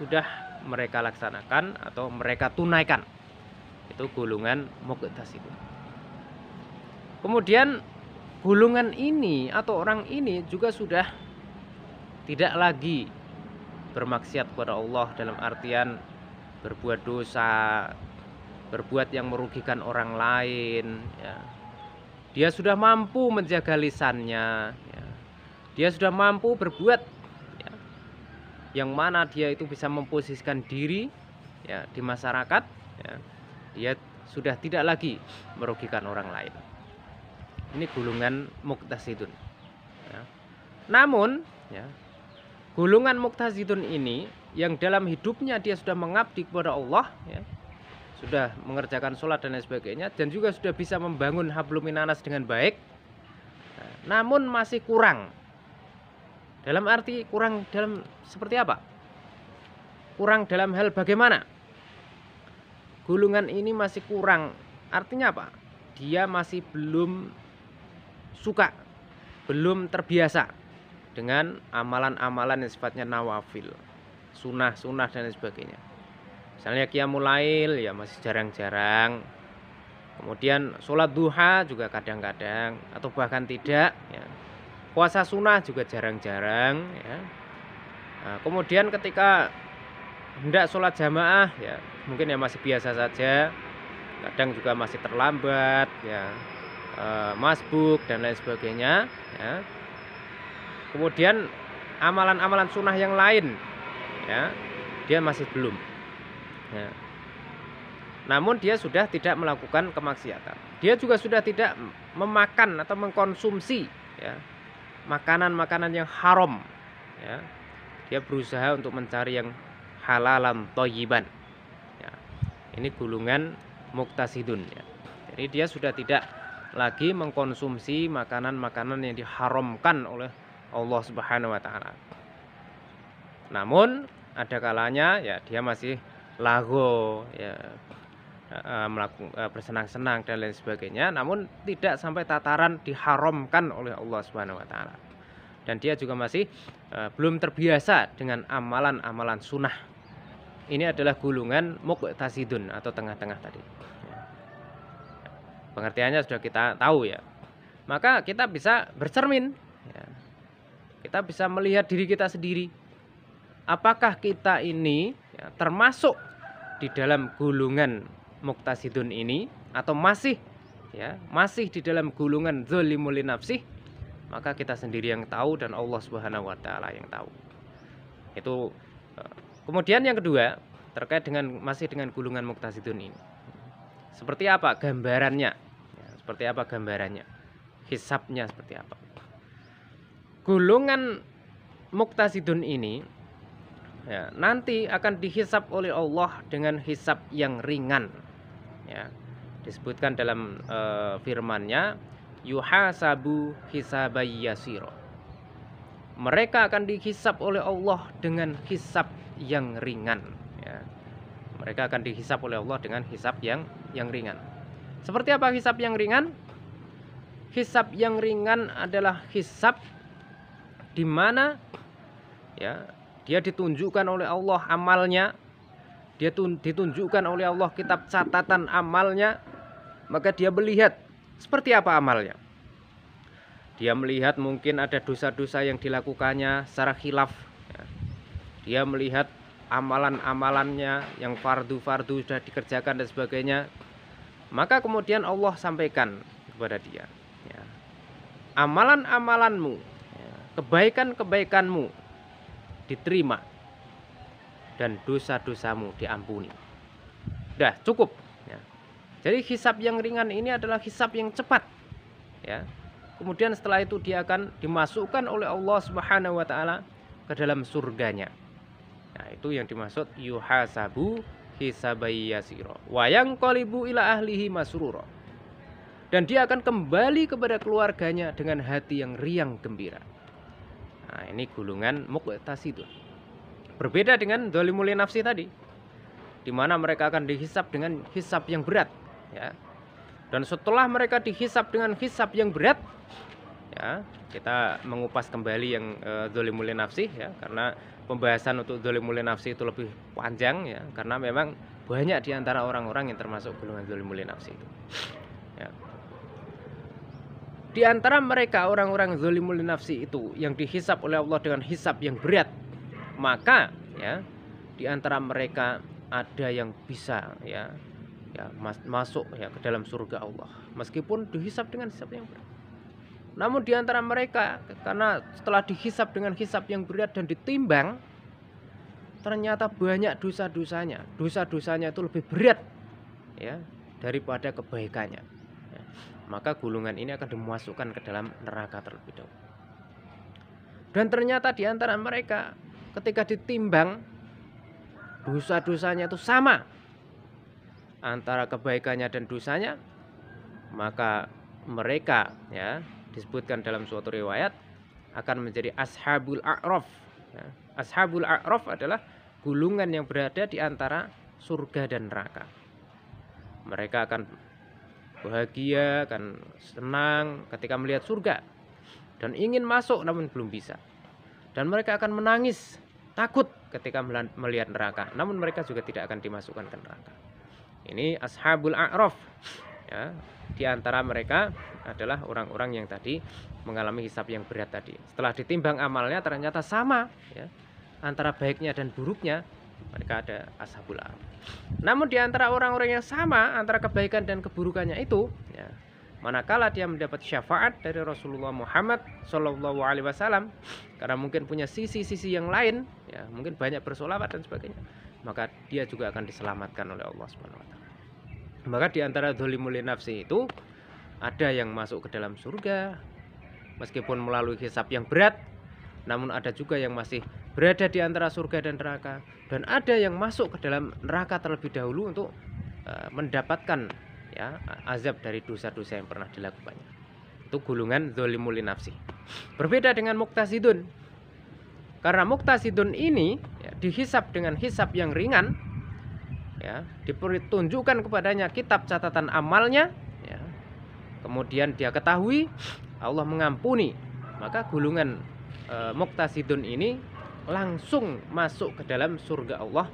sudah mereka laksanakan atau mereka tunaikan. Itu golongan muqtasidun. Kemudian golongan ini atau orang ini juga sudah tidak lagi bermaksiat kepada Allah dalam artian berbuat dosa, berbuat yang merugikan orang lain ya. Dia sudah mampu menjaga lisannya ya. Dia sudah mampu berbuat ya, yang mana dia itu bisa memposisikan diri ya, di masyarakat ya. Dia sudah tidak lagi merugikan orang lain. Ini golongan muqtasidun ya. Namun ya, golongan muqtasidun ini yang dalam hidupnya dia sudah mengabdi kepada Allah ya, sudah mengerjakan sholat dan lain sebagainya, dan juga sudah bisa membangun hablum minanas dengan baik, namun masih kurang. Dalam arti kurang dalam seperti apa? Kurang dalam hal bagaimana? Golongan ini masih kurang, artinya apa? Dia masih belum suka, belum terbiasa dengan amalan-amalan yang sifatnya nawafil, sunnah-sunnah dan lain sebagainya. Misalnya qiyamul lail ya masih jarang-jarang. Kemudian sholat duha juga kadang-kadang atau bahkan tidak ya. Puasa sunnah juga jarang-jarang ya. Nah, kemudian ketika hendak sholat jamaah ya mungkin ya masih biasa saja. Kadang juga masih terlambat ya. Masbuk dan lain sebagainya ya. Kemudian amalan-amalan sunnah yang lain, ya, dia masih belum. Ya. Namun dia sudah tidak melakukan kemaksiatan. Dia juga sudah tidak memakan atau mengkonsumsi, ya, makanan-makanan yang haram. Ya. Dia berusaha untuk mencari yang halalan thayyiban. Ya. Ini golongan muqtasidun. Ya. Jadi dia sudah tidak lagi mengkonsumsi makanan-makanan yang diharamkan oleh Allah Subhanahu wa taala. Namun ada kalanya ya dia masih lago, ya, bersenang-senang dan lain sebagainya, namun tidak sampai tataran diharamkan oleh Allah Subhanahu wa taala. Dan dia juga masih belum terbiasa dengan amalan-amalan sunnah. Ini adalah golongan muqtasidun atau tengah-tengah tadi. Pengertiannya sudah kita tahu ya. Maka kita bisa bercermin, ya. Kita bisa melihat diri kita sendiri. Apakah kita ini ya, termasuk di dalam golongan muqtasidun ini atau masih di dalam golongan zalimul li nafsih? Maka kita sendiri yang tahu dan Allah Subhanahu wa taala yang tahu. Itu kemudian yang kedua terkait dengan masih dengan golongan muqtasidun ini. Seperti apa gambarannya? Ya, seperti apa gambarannya? Hisabnya seperti apa? Golongan muqtasidun ini ya, nanti akan dihisab oleh Allah dengan hisab yang ringan. Ya, disebutkan dalam firman-Nya, yuhasabu hisabay yasira. Mereka akan dihisab oleh Allah dengan hisab yang ringan. Ya. Mereka akan dihisab oleh Allah dengan hisab yang ringan. Seperti apa hisab yang ringan? Hisab yang ringan adalah hisab di mana ya dia ditunjukkan oleh Allah amalnya, dia ditunjukkan oleh Allah kitab catatan amalnya, maka dia melihat seperti apa amalnya. Dia melihat mungkin ada dosa-dosa yang dilakukannya secara khilaf. Ya. Dia melihat amalan-amalannya yang fardu-fardu sudah dikerjakan dan sebagainya. Maka kemudian Allah sampaikan kepada dia, ya, amalan-amalanmu, ya, kebaikan-kebaikanmu diterima dan dosa-dosamu diampuni. Sudah cukup. Ya. Jadi hisab yang ringan ini adalah hisab yang cepat. Ya. Kemudian setelah itu dia akan dimasukkan oleh Allah Subhanahu wa taala ke dalam surganya. Nah, itu yang dimaksud yuhasabu hisabay yasira wa yanqalibu ila ahlihi masrura. Dan dia akan kembali kepada keluarganya dengan hati yang riang gembira. Nah, ini golongan muqtasidun. Berbeda dengan zalimul li nafsi tadi, di mana mereka akan dihisab dengan hisab yang berat, ya. Dan setelah mereka dihisab dengan hisab yang berat, ya, kita mengupas kembali yang zalimul li nafsi, ya, karena pembahasan untuk zalimul li nafsi itu lebih panjang, ya, karena memang banyak di antara orang-orang yang termasuk golongan zalimul li nafsi itu. Ya. Di antara mereka orang-orang zalimul li nafsi itu yang dihisab oleh Allah dengan hisab yang berat, maka ya di antara mereka ada yang bisa ya masuk ya ke dalam surga Allah meskipun dihisab dengan hisab yang berat. Namun di antara mereka karena setelah dihisab dengan hisab yang berat dan ditimbang ternyata banyak dosa-dosanya. Dosa-dosanya itu lebih berat ya daripada kebaikannya. Ya. Maka golongan ini akan dimasukkan ke dalam neraka terlebih dahulu. Dan ternyata di antara mereka ketika ditimbang dosa-dosanya itu sama antara kebaikannya dan dosanya, maka mereka ya disebutkan dalam suatu riwayat akan menjadi ashabul a'raf. Ya. Ashabul a'raf adalah gulungan yang berada di antara surga dan neraka. Mereka akan bahagia, akan senang ketika melihat surga dan ingin masuk namun belum bisa. Dan mereka akan menangis takut ketika melihat neraka, namun mereka juga tidak akan dimasukkan ke neraka. Ini ashabul a'raf. Ya, di antara mereka adalah orang-orang yang tadi mengalami hisab yang berat tadi. Setelah ditimbang amalnya ternyata sama ya, antara baiknya dan buruknya, mereka ada ashabul a'raf. Namun di antara orang-orang yang sama antara kebaikan dan keburukannya itu ya, manakala dia mendapat syafaat dari Rasulullah Muhammad Shallallahu Alaihi Wasallam, karena mungkin punya sisi-sisi yang lain, ya mungkin banyak bersolawat dan sebagainya, maka dia juga akan diselamatkan oleh Allah Subhanahu Wa Taala. Maka di antara dzolimul nafsi itu ada yang masuk ke dalam surga meskipun melalui hisab yang berat, namun ada juga yang masih berada di antara surga dan neraka, dan ada yang masuk ke dalam neraka terlebih dahulu untuk mendapatkan ya azab dari dosa-dosa yang pernah dilakukannya. Itu golongan dzolimul nafsi. Berbeda dengan muqtasidun. Karena muqtasidun ini ya, dihisab dengan hisab yang ringan, ya, ditunjukkan kepadanya kitab catatan amalnya, ya, kemudian dia ketahui Allah mengampuni, maka golongan muqtasidun ini langsung masuk ke dalam surga Allah,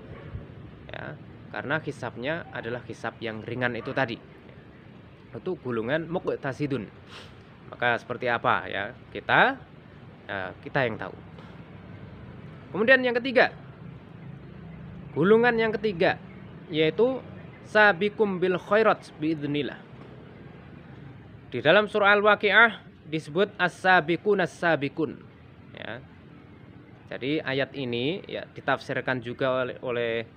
ya, karena hisabnya adalah hisab yang ringan itu tadi. Itu golongan muqtasidun. Maka seperti apa ya kita yang tahu. Kemudian yang ketiga, golongan yang ketiga yaitu sabiqum bil khairat biidznillah. Di dalam surah Al-Waqiah disebut as-sabiqun as-sabiqun, ya. Jadi ayat ini ya ditafsirkan juga oleh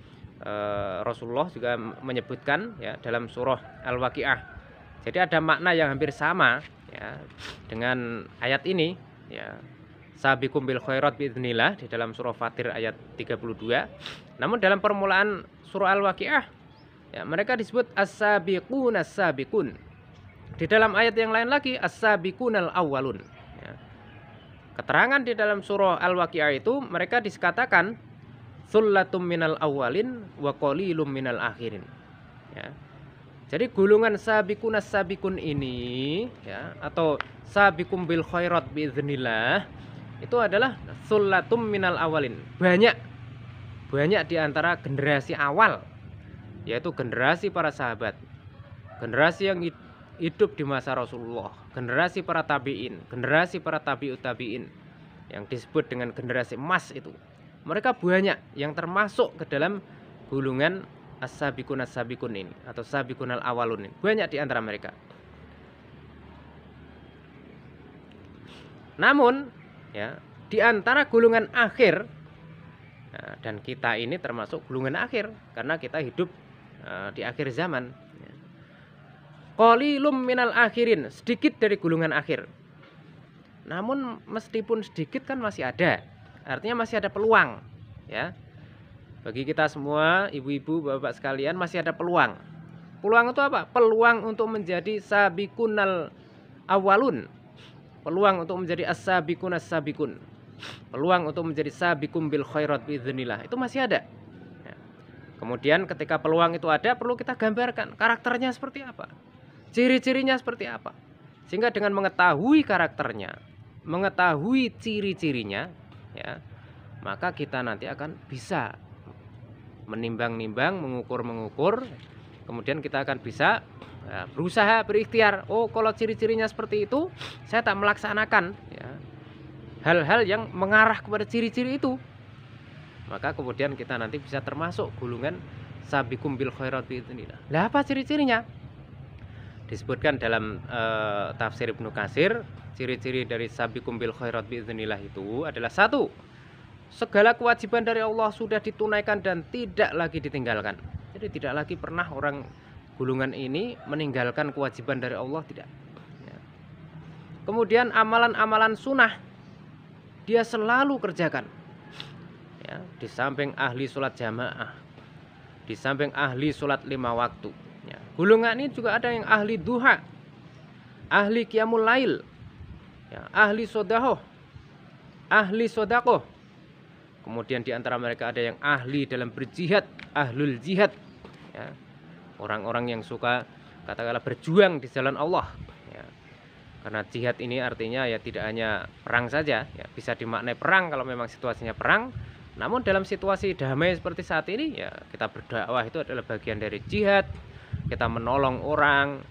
Rasulullah juga menyebutkan ya dalam surah Al-Waqiah. Jadi ada makna yang hampir sama ya dengan ayat ini, ya. Sabiqum bil khairat biidznillah di dalam surah Fatir ayat 32. Namun dalam permulaan surah Al-Waqiah ya mereka disebut as-sabiqun as-sabiqun. Di dalam ayat yang lain lagi as-sabiqunal awwalun, ya. Keterangan di dalam surah Al-Waqiah itu mereka dikatakan sullatum minal awwalin wa qalilum minal akhirin, ya. Jadi golongan sabiqun as-sabiqun ini ya atau sabiqum bil khairat biiznillah itu adalah sullatum minal awalin. Banyak di antara generasi awal, yaitu generasi para sahabat, generasi yang hidup di masa Rasulullah, generasi para tabi'in, generasi para tabi'ut tabi'in yang disebut dengan generasi emas itu. Mereka banyak yang termasuk ke dalam golongan as-sabiqun as-sabiqun ini atau sabiqunal awalun ini. Banyak di antara mereka. Namun ya di antara golongan akhir, nah, dan kita ini termasuk golongan akhir karena kita hidup di akhir zaman, ya. Qalilum minal akhirin, sedikit dari golongan akhir. Namun meskipun sedikit kan masih ada, artinya masih ada peluang, ya. Bagi kita semua, ibu-ibu, bapak sekalian, masih ada peluang. Peluang itu apa? Peluang untuk menjadi sabiqunal awalun. Peluang untuk menjadi as-sabiqun as-sabiqun. Peluang untuk menjadi sabiqum bil khairat biiznillah. Itu masih ada. Ya. Kemudian ketika peluang itu ada, perlu kita gambarkan karakternya seperti apa, ciri-cirinya seperti apa. Sehingga dengan mengetahui karakternya, mengetahui ciri-cirinya, ya, maka kita nanti akan bisa menimbang-nimbang, mengukur-mengukur, kemudian kita akan bisa berusaha, berikhtiar. Oh, kalau ciri-cirinya seperti itu, saya tak melaksanakan ya hal-hal yang mengarah kepada ciri-ciri itu, maka kemudian kita nanti bisa termasuk golongan sabiqum bil khairat biiznillah. Lah apa ciri-cirinya? Disebutkan dalam tafsir Ibnu Katsir, ciri-ciri dari sabiqum bil khairat biiznillah itu adalah satu, segala kewajiban dari Allah sudah ditunaikan dan tidak lagi ditinggalkan. Jadi tidak lagi pernah orang golongan ini meninggalkan kewajiban dari Allah, tidak. Ya. Kemudian amalan-amalan sunnah dia selalu kerjakan. Ya, di samping ahli sholat jamaah, di samping ahli sholat 5 waktu. Ya. Golongan ini juga ada yang ahli duha, ahli qiyamul lail, ya, ahli sodahoh, ahli sodakoh. Kemudian di antara mereka ada yang ahli dalam berjihad, ahlul jihad, ya. Orang-orang yang suka katakanlah berjuang di jalan Allah, ya. Karena jihad ini artinya ya tidak hanya perang saja, ya, bisa dimaknai perang kalau memang situasinya perang. Namun dalam situasi damai seperti saat ini, ya kita berdakwah itu adalah bagian dari jihad. Kita menolong orang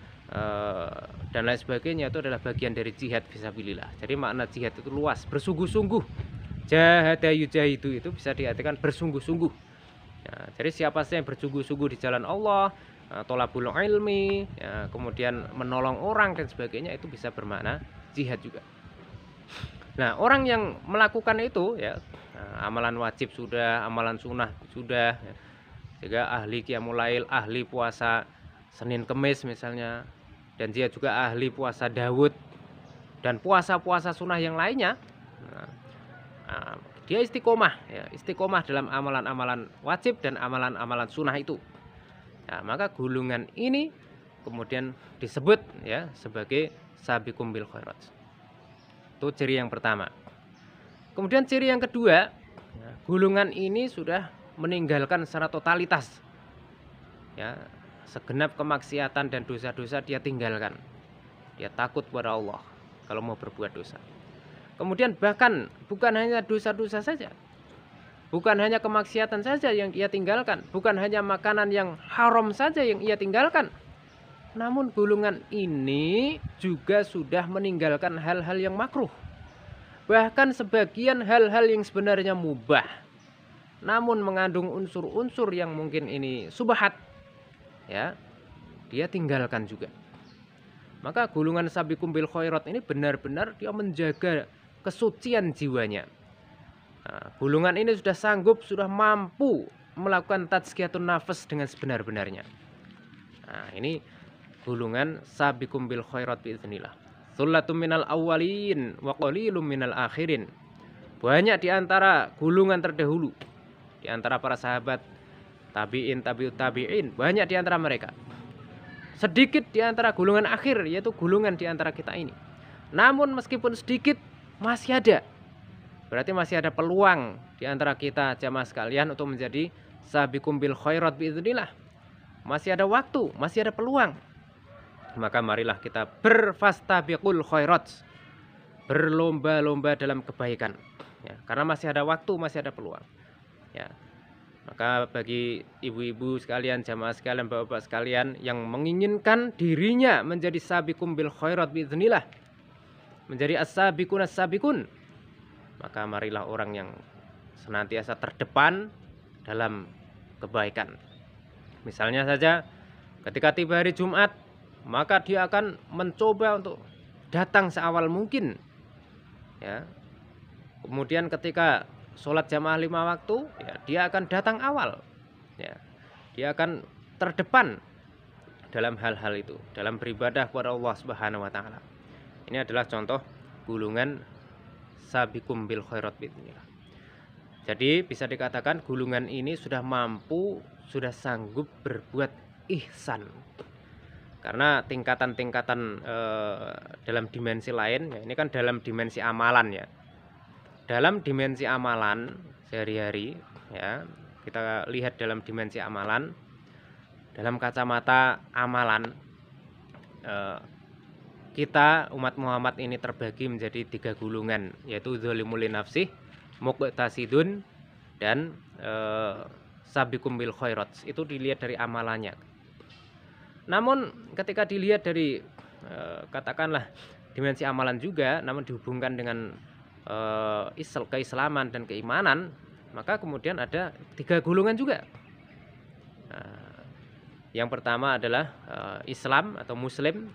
dan lain sebagainya itu adalah bagian dari jihad fisabilillah. Jadi makna jihad itu luas, bersungguh-sungguh. Jahada yujahidu itu bisa diartikan bersungguh-sungguh. Ya, jadi siapa saja yang bersungguh-sungguh di jalan Allah, tolabul ilmi, ya, kemudian menolong orang dan sebagainya, itu bisa bermakna jihad juga. Nah, orang yang melakukan itu ya, amalan wajib sudah, amalan sunnah sudah, ya, juga ahli qiyamul lail, ahli puasa Senin Kemis misalnya, dan dia juga ahli puasa Daud dan puasa-puasa sunnah yang lainnya. Nah, dia istiqomah, ya, istiqomah dalam amalan-amalan wajib dan amalan-amalan sunnah itu. Nah, maka golongan ini kemudian disebut ya sebagai sabiqum bil khairat. Itu ciri yang pertama. Kemudian ciri yang kedua, ya, golongan ini sudah meninggalkan secara totalitas, ya, segenap kemaksiatan dan dosa-dosa dia tinggalkan. Dia takut pada Allah kalau mau berbuat dosa. Kemudian bahkan bukan hanya dosa-dosa saja, bukan hanya kemaksiatan saja yang ia tinggalkan, bukan hanya makanan yang haram saja yang ia tinggalkan, namun golongan ini juga sudah meninggalkan hal-hal yang makruh. Bahkan sebagian hal-hal yang sebenarnya mubah, namun mengandung unsur-unsur yang mungkin ini subhat, ya, dia tinggalkan juga. Maka golongan sabiqum bil khairat ini benar-benar dia menjaga kesucian jiwanya. Nah, golongan ini sudah sanggup, sudah mampu melakukan tazkiyatun nafas dengan sebenar-benarnya. Nah, ini golongan sabiqum bil khairat biiznillah. Tsullatum minal awwalin wa qalilum minal akhirin. Banyak di antara golongan terdahulu, di antara para sahabat, tabi'in, tabi'ut tabi'in, banyak di antara mereka. Sedikit di antara golongan akhir, yaitu golongan di antara kita ini. Namun meskipun sedikit, masih ada. Berarti masih ada peluang di antara kita jamaah sekalian untuk menjadi sabiqum bil khairat biiznillah. Masih ada waktu, masih ada peluang. Maka marilah kita berfastabiqul khairat, berlomba-lomba dalam kebaikan, ya, karena masih ada waktu, masih ada peluang, ya. Maka bagi ibu-ibu sekalian, jamaah sekalian, bapak-bapak sekalian yang menginginkan dirinya menjadi sabiqum bil khairat biiznillah, menjadi as-sabiqun as-sabiqun, maka marilah orang yang senantiasa terdepan dalam kebaikan. Misalnya saja ketika tiba hari Jumat, maka dia akan mencoba untuk datang seawal mungkin, ya. Kemudian ketika sholat jamaah 5 waktu, ya, dia akan datang awal, ya. Dia akan terdepan dalam hal-hal itu, dalam beribadah kepada Allah Subhanahu wa taala. Ini adalah contoh golongan sabiqum bil khairat biiznillah. Jadi bisa dikatakan golongan ini sudah mampu, sudah sanggup berbuat ihsan. Karena tingkatan-tingkatan dalam dimensi lain, ya, ini kan dalam dimensi amalan, ya. Dalam dimensi amalan sehari-hari, ya, kita lihat dalam dimensi amalan, dalam kacamata amalan, kita umat Muhammad ini terbagi menjadi 3 golongan, yaitu zalimul li nafsih, muqtasidun, dan sabiqum bil khairat. Itu dilihat dari amalannya. Namun ketika dilihat dari katakanlah dimensi amalan juga, namun dihubungkan dengan keislaman dan keimanan, maka kemudian ada 3 golongan juga. Yang pertama adalah Islam atau Muslim,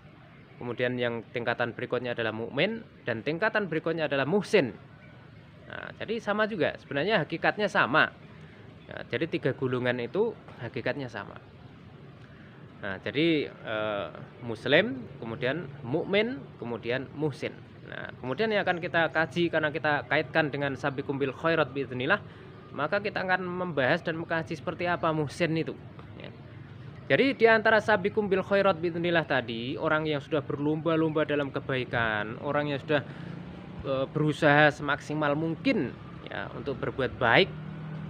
kemudian yang tingkatan berikutnya adalah mukmin, dan tingkatan berikutnya adalah muhsin. Nah, jadi sama juga, sebenarnya hakikatnya sama. Ya, jadi 3 golongan itu hakikatnya sama. Nah, jadi Muslim, kemudian mukmin, kemudian muhsin. Nah, kemudian yang akan kita kaji karena kita kaitkan dengan sabiqum bil khairat biiznillah, maka kita akan membahas dan mengkaji seperti apa muhsin itu, ya. Jadi di antara sabiqum bil khairat biiznillah tadi, orang yang sudah berlomba-lomba dalam kebaikan, orang yang sudah berusaha semaksimal mungkin, ya, untuk berbuat baik,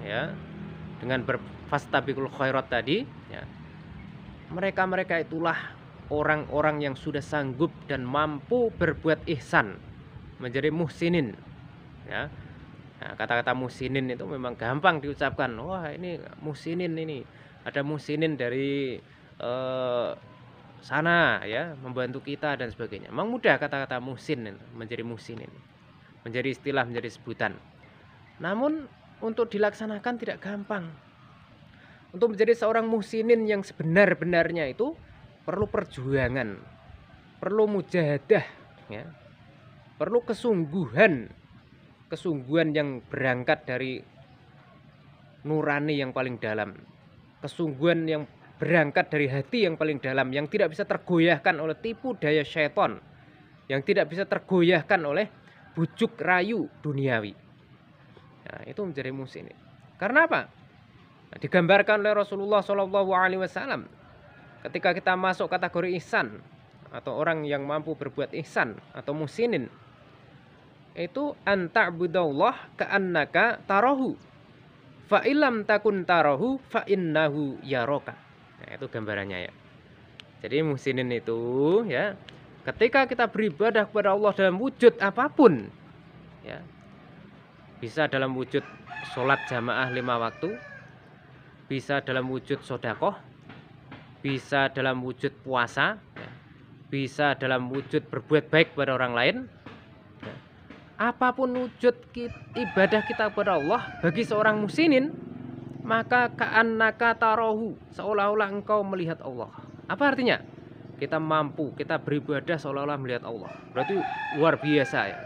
ya, dengan berfastabiqul khairat tadi, ya. Mereka-mereka itulah orang-orang yang sudah sanggup dan mampu berbuat ihsan, menjadi muhsinin, ya. Nah, kata-kata muhsinin itu memang gampang diucapkan. Wah, ini muhsinin, ini ada muhsinin dari sana, ya, membantu kita dan sebagainya. Memang mudah kata-kata muhsin menjadi muhsinin, menjadi istilah, menjadi sebutan. Namun untuk dilaksanakan tidak gampang. Untuk menjadi seorang muhsinin yang sebenar-benarnya itu perlu perjuangan, perlu mujahadah, ya. Perlu kesungguhan yang berangkat dari nurani yang paling dalam, kesungguhan yang berangkat dari hati yang paling dalam, yang tidak bisa tergoyahkan oleh tipu daya syaitan, yang tidak bisa tergoyahkan oleh bujuk rayu duniawi. Nah, itu menjadi muhsinin. Karena apa? Nah, digambarkan oleh Rasulullah SAW ketika kita masuk kategori ihsan atau orang yang mampu berbuat ihsan atau muhsinin, itu anta'budallah ka'annaka tarahu fa illam takun tarahu fa innahu yaraka. Nah, itu gambarannya ya. Jadi muhsinin itu ya, ketika kita beribadah kepada Allah dalam wujud apapun ya, bisa dalam wujud sholat jamaah 5 waktu, bisa dalam wujud sedekah, bisa dalam wujud puasa ya, bisa dalam wujud berbuat baik kepada orang lain ya. Apapun wujud ibadah kita kepada Allah bagi seorang muhsinin, maka ka'annaka tarahu, seolah-olah engkau melihat Allah. Apa artinya? Kita mampu, kita beribadah seolah-olah melihat Allah. Berarti luar biasa ya,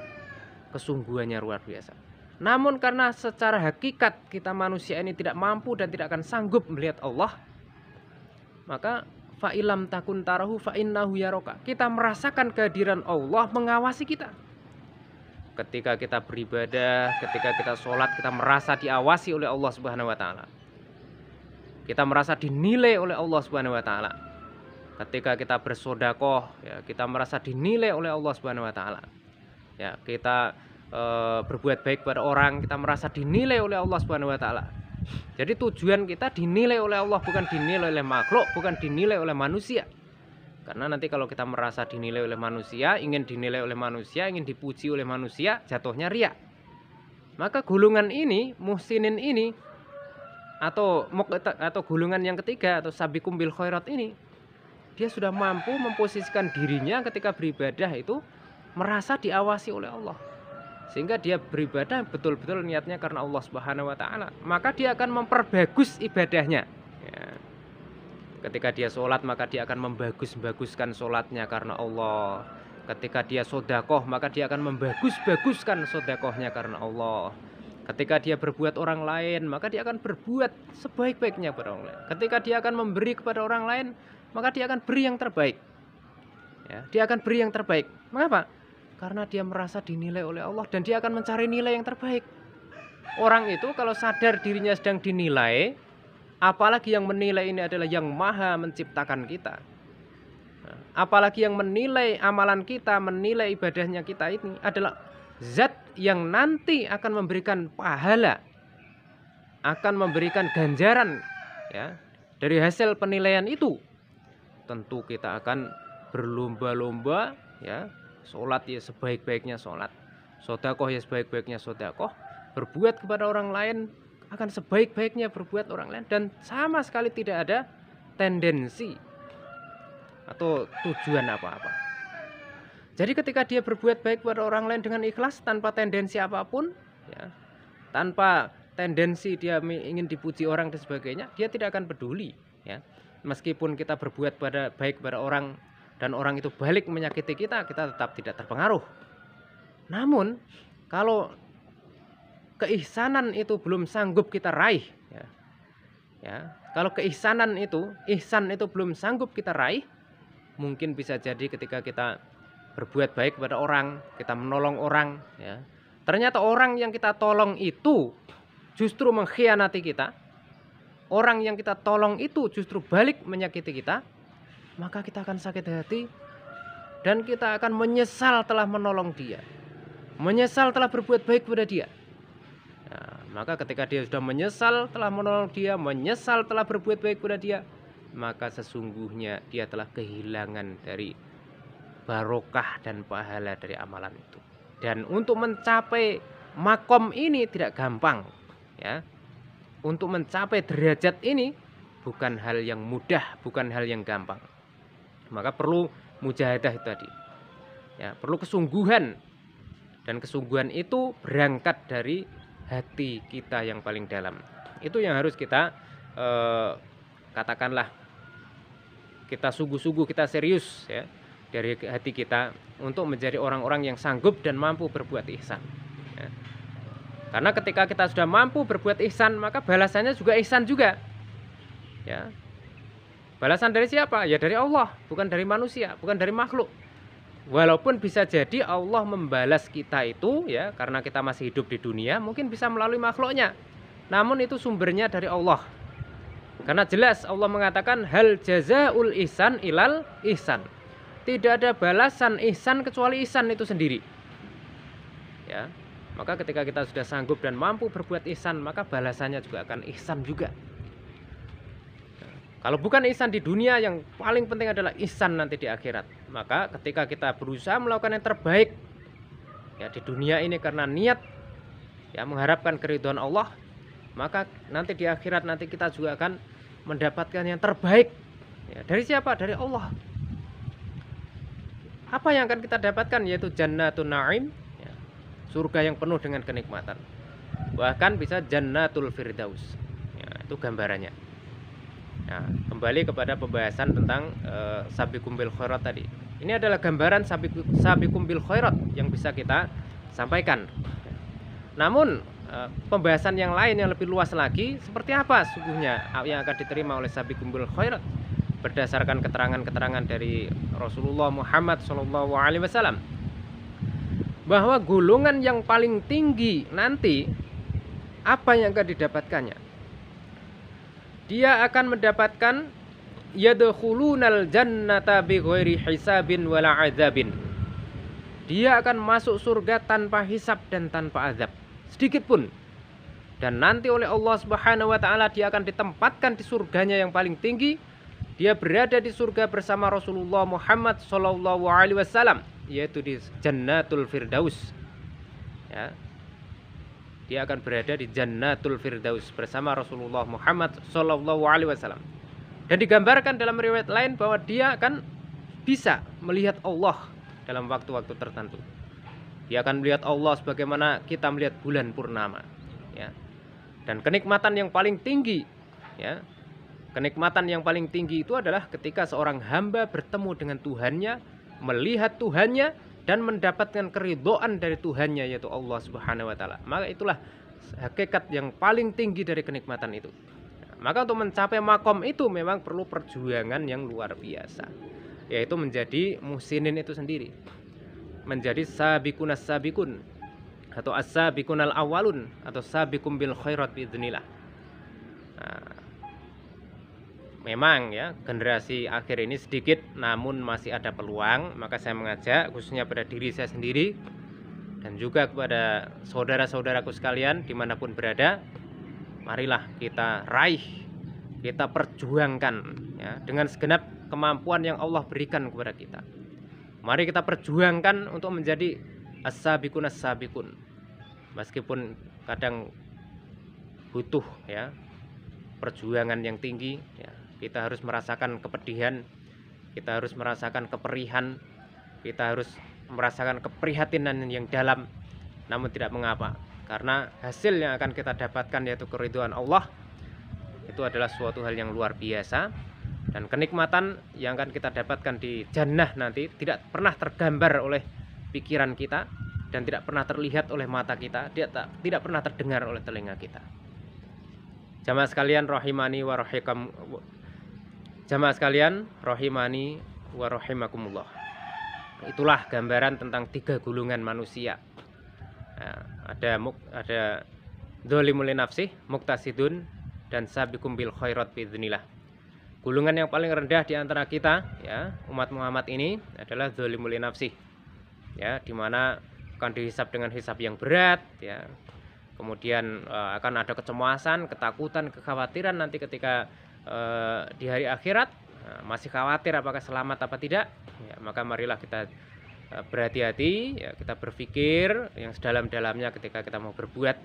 kesungguhannya luar biasa. Namun karena secara hakikat kita manusia ini tidak mampu dan tidak akan sanggup melihat Allah, maka fa'ilam takun tarahu fa'innahu yaraka. Kita merasakan kehadiran Allah mengawasi kita. Ketika kita beribadah, ketika kita sholat, kita merasa diawasi oleh Allah Subhanahu wa taala. Kita merasa dinilai oleh Allah Subhanahu wa taala. Ketika kita bersedekah, ya, kita merasa dinilai oleh Allah Subhanahu wa taala. Ya, kita berbuat baik pada orang, kita merasa dinilai oleh Allah Subhanahu wa taala. Jadi tujuan kita dinilai oleh Allah, bukan dinilai oleh makhluk, bukan dinilai oleh manusia. Karena nanti kalau kita merasa dinilai oleh manusia, ingin dinilai oleh manusia, ingin dipuji oleh manusia, jatuhnya riya. Maka golongan ini, muhsinin ini, atau golongan yang ketiga atau sabiqum bil khairat ini, dia sudah mampu memposisikan dirinya ketika beribadah itu merasa diawasi oleh Allah. Sehingga dia beribadah betul-betul niatnya karena Allah Subhanahu wa taala. Maka dia akan memperbagus ibadahnya. Ya. Ketika dia sholat, maka dia akan membagus-baguskan sholatnya karena Allah. Ketika dia sedekah, maka dia akan membagus-baguskan sedekahnya karena Allah. Ketika dia berbuat orang lain, maka dia akan berbuat sebaik-baiknya kepada orang lain. Ketika dia akan memberi kepada orang lain, maka dia akan beri yang terbaik. Ya, dia akan beri yang terbaik. Mengapa? Karena dia merasa dinilai oleh Allah dan dia akan mencari nilai yang terbaik. Orang itu kalau sadar dirinya sedang dinilai, apalagi yang menilai ini adalah yang maha menciptakan kita, apalagi yang menilai amalan kita, menilai ibadahnya kita ini adalah zat yang nanti akan memberikan pahala, akan memberikan ganjaran ya, dari hasil penilaian itu. Tentu kita akan berlomba-lomba ya, sholat ya sebaik-baiknya sholat, sedekah ya sebaik-baiknya sedekah, berbuat kepada orang lain akan sebaik-baiknya berbuat orang lain, dan sama sekali tidak ada tendensi atau tujuan apa-apa. Jadi ketika dia berbuat baik kepada orang lain dengan ikhlas tanpa tendensi apapun ya, tanpa tendensi dia ingin dipuji orang dan sebagainya, dia tidak akan peduli ya. Meskipun kita berbuat baik kepada orang dan orang itu balik menyakiti kita, kita tetap tidak terpengaruh. Namun kalau keihsanan itu belum sanggup kita raih ya, kalau keisanan itu, ihsan itu belum sanggup kita raih, mungkin bisa jadi ketika kita berbuat baik kepada orang, kita menolong orang ya, ternyata orang yang kita tolong itu justru mengkhianati kita, orang yang kita tolong itu justru balik menyakiti kita, maka kita akan sakit hati dan kita akan menyesal telah menolong dia, menyesal telah berbuat baik kepada dia. Nah, maka ketika dia sudah menyesal telah menolong dia, menyesal telah berbuat baik kepada dia, maka sesungguhnya dia telah kehilangan dari barokah dan pahala dari amalan itu. Dan untuk mencapai makom ini tidak gampang ya. Untuk mencapai derajat ini bukan hal yang mudah, bukan hal yang gampang. Maka perlu mujahadah itu tadi ya, perlu kesungguhan, dan kesungguhan itu berangkat dari hati kita yang paling dalam. Itu yang harus kita katakanlah kita sungguh-sungguh, kita serius ya dari hati kita untuk menjadi orang-orang yang sanggup dan mampu berbuat ihsan ya. Karena ketika kita sudah mampu berbuat ihsan, maka balasannya juga ihsan juga ya. Balasan dari siapa? Ya dari Allah, bukan dari manusia, bukan dari makhluk. Walaupun bisa jadi Allah membalas kita itu ya karena kita masih hidup di dunia, mungkin bisa melalui makhluknya. Namun itu sumbernya dari Allah. Karena jelas Allah mengatakan hal jazaul ihsan ilal ihsan. Tidak ada balasan ihsan kecuali ihsan itu sendiri. Ya. Maka ketika kita sudah sanggup dan mampu berbuat ihsan, maka balasannya juga akan ihsan juga. Kalau bukan ihsan di dunia, yang paling penting adalah ihsan nanti di akhirat. Maka ketika kita berusaha melakukan yang terbaik ya di dunia ini karena niat ya mengharapkan keridhaan Allah, maka nanti di akhirat nanti kita juga akan mendapatkan yang terbaik ya. Dari siapa? Dari Allah. Apa yang akan kita dapatkan? Yaitu jannatun na'im ya, surga yang penuh dengan kenikmatan. Bahkan bisa jannatul firdaus ya, itu gambarannya. Nah, kembali kepada pembahasan tentang sabiqum bil khairat tadi. Ini adalah gambaran sabiqum bil khairat yang bisa kita sampaikan. Namun pembahasan yang lain yang lebih luas lagi, seperti apa sesungguhnya yang akan diterima oleh sabiqum bil khairat berdasarkan keterangan-keterangan dari Rasulullah Muhammad SAW, bahwa golongan yang paling tinggi nanti apa yang akan didapatkannya? Dia akan mendapatkan yadkhulunal jannata bighairi hisabin wala adzabin. Dia akan masuk surga tanpa hisab dan tanpa azab sedikit pun. Dan nanti oleh Allah Subhanahu wa taala dia akan ditempatkan di surganya yang paling tinggi. Dia berada di surga bersama Rasulullah Muhammad sallallahu alaihi wasallam, yaitu di Jannatul Firdaus. Ya. Dia akan berada di Jannatul Firdaus bersama Rasulullah Muhammad sallallahu alaihi wasallam. Dan digambarkan dalam riwayat lain bahwa dia akan bisa melihat Allah dalam waktu-waktu tertentu. Dia akan melihat Allah sebagaimana kita melihat bulan purnama, ya. Dan kenikmatan yang paling tinggi, ya. Kenikmatan yang paling tinggi itu adalah ketika seorang hamba bertemu dengan Tuhannya, melihat Tuhannya dan mendapatkan keridhaan dari Tuhannya, yaitu Allah Subhanahu wa taala. Maka itulah hakikat yang paling tinggi dari kenikmatan itu. Maka untuk mencapai makom itu memang perlu perjuangan yang luar biasa, yaitu menjadi muhsinin itu sendiri, menjadi sabiqunas sabiqun atau as-sabiqunal awwalun atau sabiqum bil khairat biidznillah. Nah, memang ya generasi akhir ini sedikit namun masih ada peluang. Maka saya mengajak khususnya pada diri saya sendiri dan juga kepada saudara-saudaraku sekalian dimanapun berada, marilah kita raih, kita perjuangkan ya, dengan segenap kemampuan yang Allah berikan kepada kita. Mari kita perjuangkan untuk menjadi as-sabiqun as-sabiqun. Meskipun kadang butuh ya perjuangan yang tinggi ya. Kita harus merasakan kepedihan, kita harus merasakan keperihan, kita harus merasakan keprihatinan yang dalam. Namun tidak mengapa, karena hasil yang akan kita dapatkan yaitu keridhaan Allah itu adalah suatu hal yang luar biasa. Dan kenikmatan yang akan kita dapatkan di jannah nanti tidak pernah tergambar oleh pikiran kita dan tidak pernah terlihat oleh mata kita, tidak pernah terdengar oleh telinga kita. Jamaah sekalian rahimani wa rahikam, jamaah sekalian rahimani wa rahimakumullah. Itulah gambaran tentang tiga golongan manusia. Nah, ada dzalimul nafsih, muqtasidun, dan sabiqum bil khairat biidznillah. Golongan yang paling rendah di antara kita ya, umat Muhammad ini adalah dzalimul nafsih. Ya, di mana akan dihisab dengan hisab yang berat ya. Kemudian akan ada kecemasan, ketakutan, kekhawatiran nanti ketika di hari akhirat, masih khawatir apakah selamat apa tidak ya, maka marilah kita berhati-hati ya, kita berpikir yang sedalam-dalamnya ketika kita mau berbuat.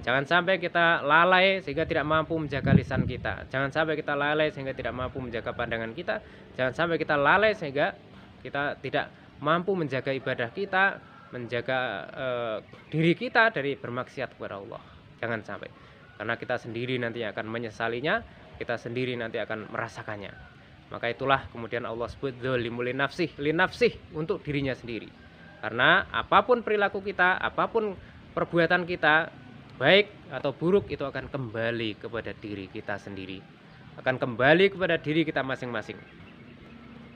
Jangan sampai kita lalai sehingga tidak mampu menjaga lisan kita, jangan sampai kita lalai sehingga tidak mampu menjaga pandangan kita, jangan sampai kita lalai sehingga kita tidak mampu menjaga ibadah kita, menjaga diri kita dari bermaksiat kepada Allah. Jangan sampai, karena kita sendiri nanti akan menyesalinya kita sendiri nanti akan merasakannya. Maka itulah kemudian Allah sebut zalimul linafsih, untuk dirinya sendiri. Karena apapun perilaku kita, apapun perbuatan kita, baik atau buruk, itu akan kembali kepada diri kita sendiri, akan kembali kepada diri kita masing-masing.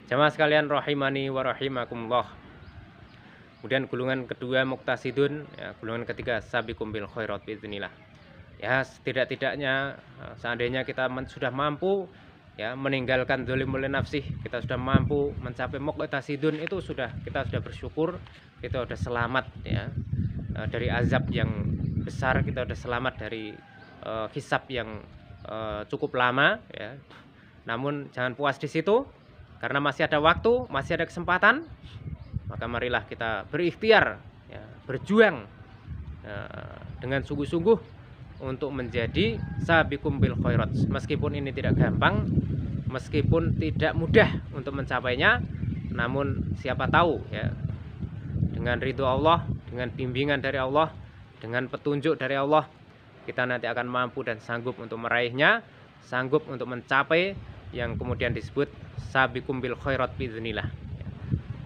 Jamaah sekalian rahimani wa rahimakumullah. Kemudian golongan kedua muqtasidun, ya, golongan ketiga sabiqum bil khairat biidznillah. Ya, setidak-tidaknya seandainya kita sudah mampu ya meninggalkan zalimul nafsih, kita sudah mampu mencapai muqtasidun, itu kita sudah bersyukur, kita sudah selamat ya dari azab yang besar, kita sudah selamat dari hisab yang cukup lama ya. Namun jangan puas di situ, karena masih ada waktu, masih ada kesempatan. Maka marilah kita berikhtiar ya, berjuang dengan sungguh-sungguh untuk menjadi sabiqum bil khairat. Meskipun ini tidak gampang, meskipun tidak mudah untuk mencapainya, namun siapa tahu ya, dengan ridho Allah, dengan bimbingan dari Allah, dengan petunjuk dari Allah, kita nanti akan mampu dan sanggup untuk meraihnya, sanggup untuk mencapai yang kemudian disebut sabiqum bil khairat biidznillah.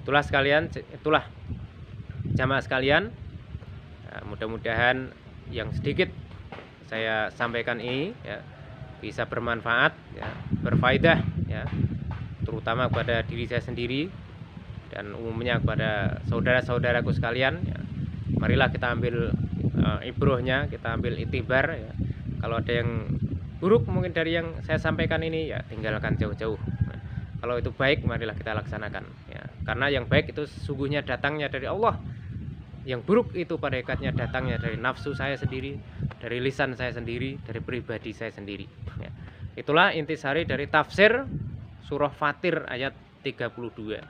Itulah jamaah sekalian, mudah-mudahan yang sedikit saya sampaikan ini ya, bisa bermanfaat ya, berfaedah ya, terutama kepada diri saya sendiri dan umumnya kepada saudara-saudaraku sekalian ya. Marilah kita ambil ibrohnya, kita ambil itibar ya. Kalau ada yang buruk mungkin dari yang saya sampaikan ini ya, tinggalkan jauh-jauh. Nah, kalau itu baik, marilah kita laksanakan ya. Karena yang baik itu sesungguhnya datangnya dari Allah. Yang buruk itu pada hakikatnya datangnya dari nafsu saya sendiri, dari lisan saya sendiri, dari pribadi saya sendiri ya. Itulah intisari dari tafsir surah Fatir ayat 32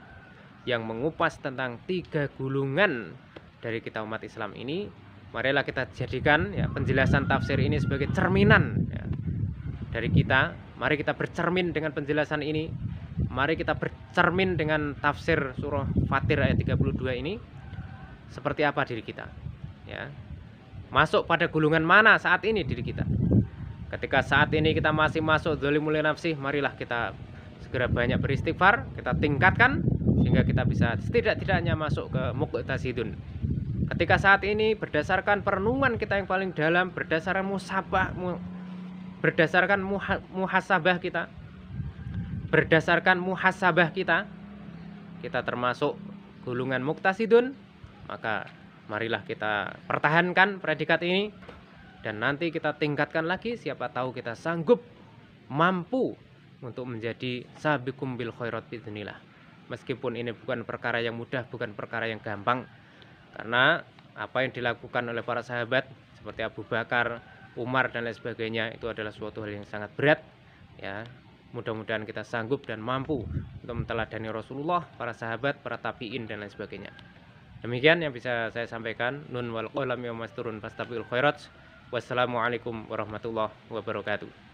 yang mengupas tentang 3 gulungan dari kita umat Islam ini. Marilah kita jadikan ya, penjelasan tafsir ini sebagai cerminan ya, dari kita. Mari kita bercermin dengan penjelasan ini. Mari kita bercermin dengan tafsir surah Fatir ayat 32 ini. Seperti apa diri kita ya, masuk pada gulungan mana saat ini diri kita. Ketika saat ini kita masih masuk zalimul nafsih, marilah kita segera banyak beristighfar, kita tingkatkan sehingga kita bisa setidak-tidaknya masuk ke muqtasidun. Ketika saat ini berdasarkan perenungan kita yang paling dalam, berdasarkan muhasabah kita, kita termasuk golongan muqtasidun, maka marilah kita pertahankan predikat ini dan nanti kita tingkatkan lagi. Siapa tahu kita sanggup mampu untuk menjadi sabiqum bil khairat biidznillah. Meskipun ini bukan perkara yang mudah, bukan perkara yang gampang, karena apa yang dilakukan oleh para sahabat seperti Abu Bakar, Umar dan lain sebagainya itu adalah suatu hal yang sangat berat ya. Mudah-mudahan kita sanggup dan mampu untuk menteladani Rasulullah, para sahabat, para tabi'in dan lain sebagainya. Demikian yang bisa saya sampaikan. Nun wal qalam ya masturun fastabiqul khairat. Wassalamualaikum warahmatullahi wabarakatuh.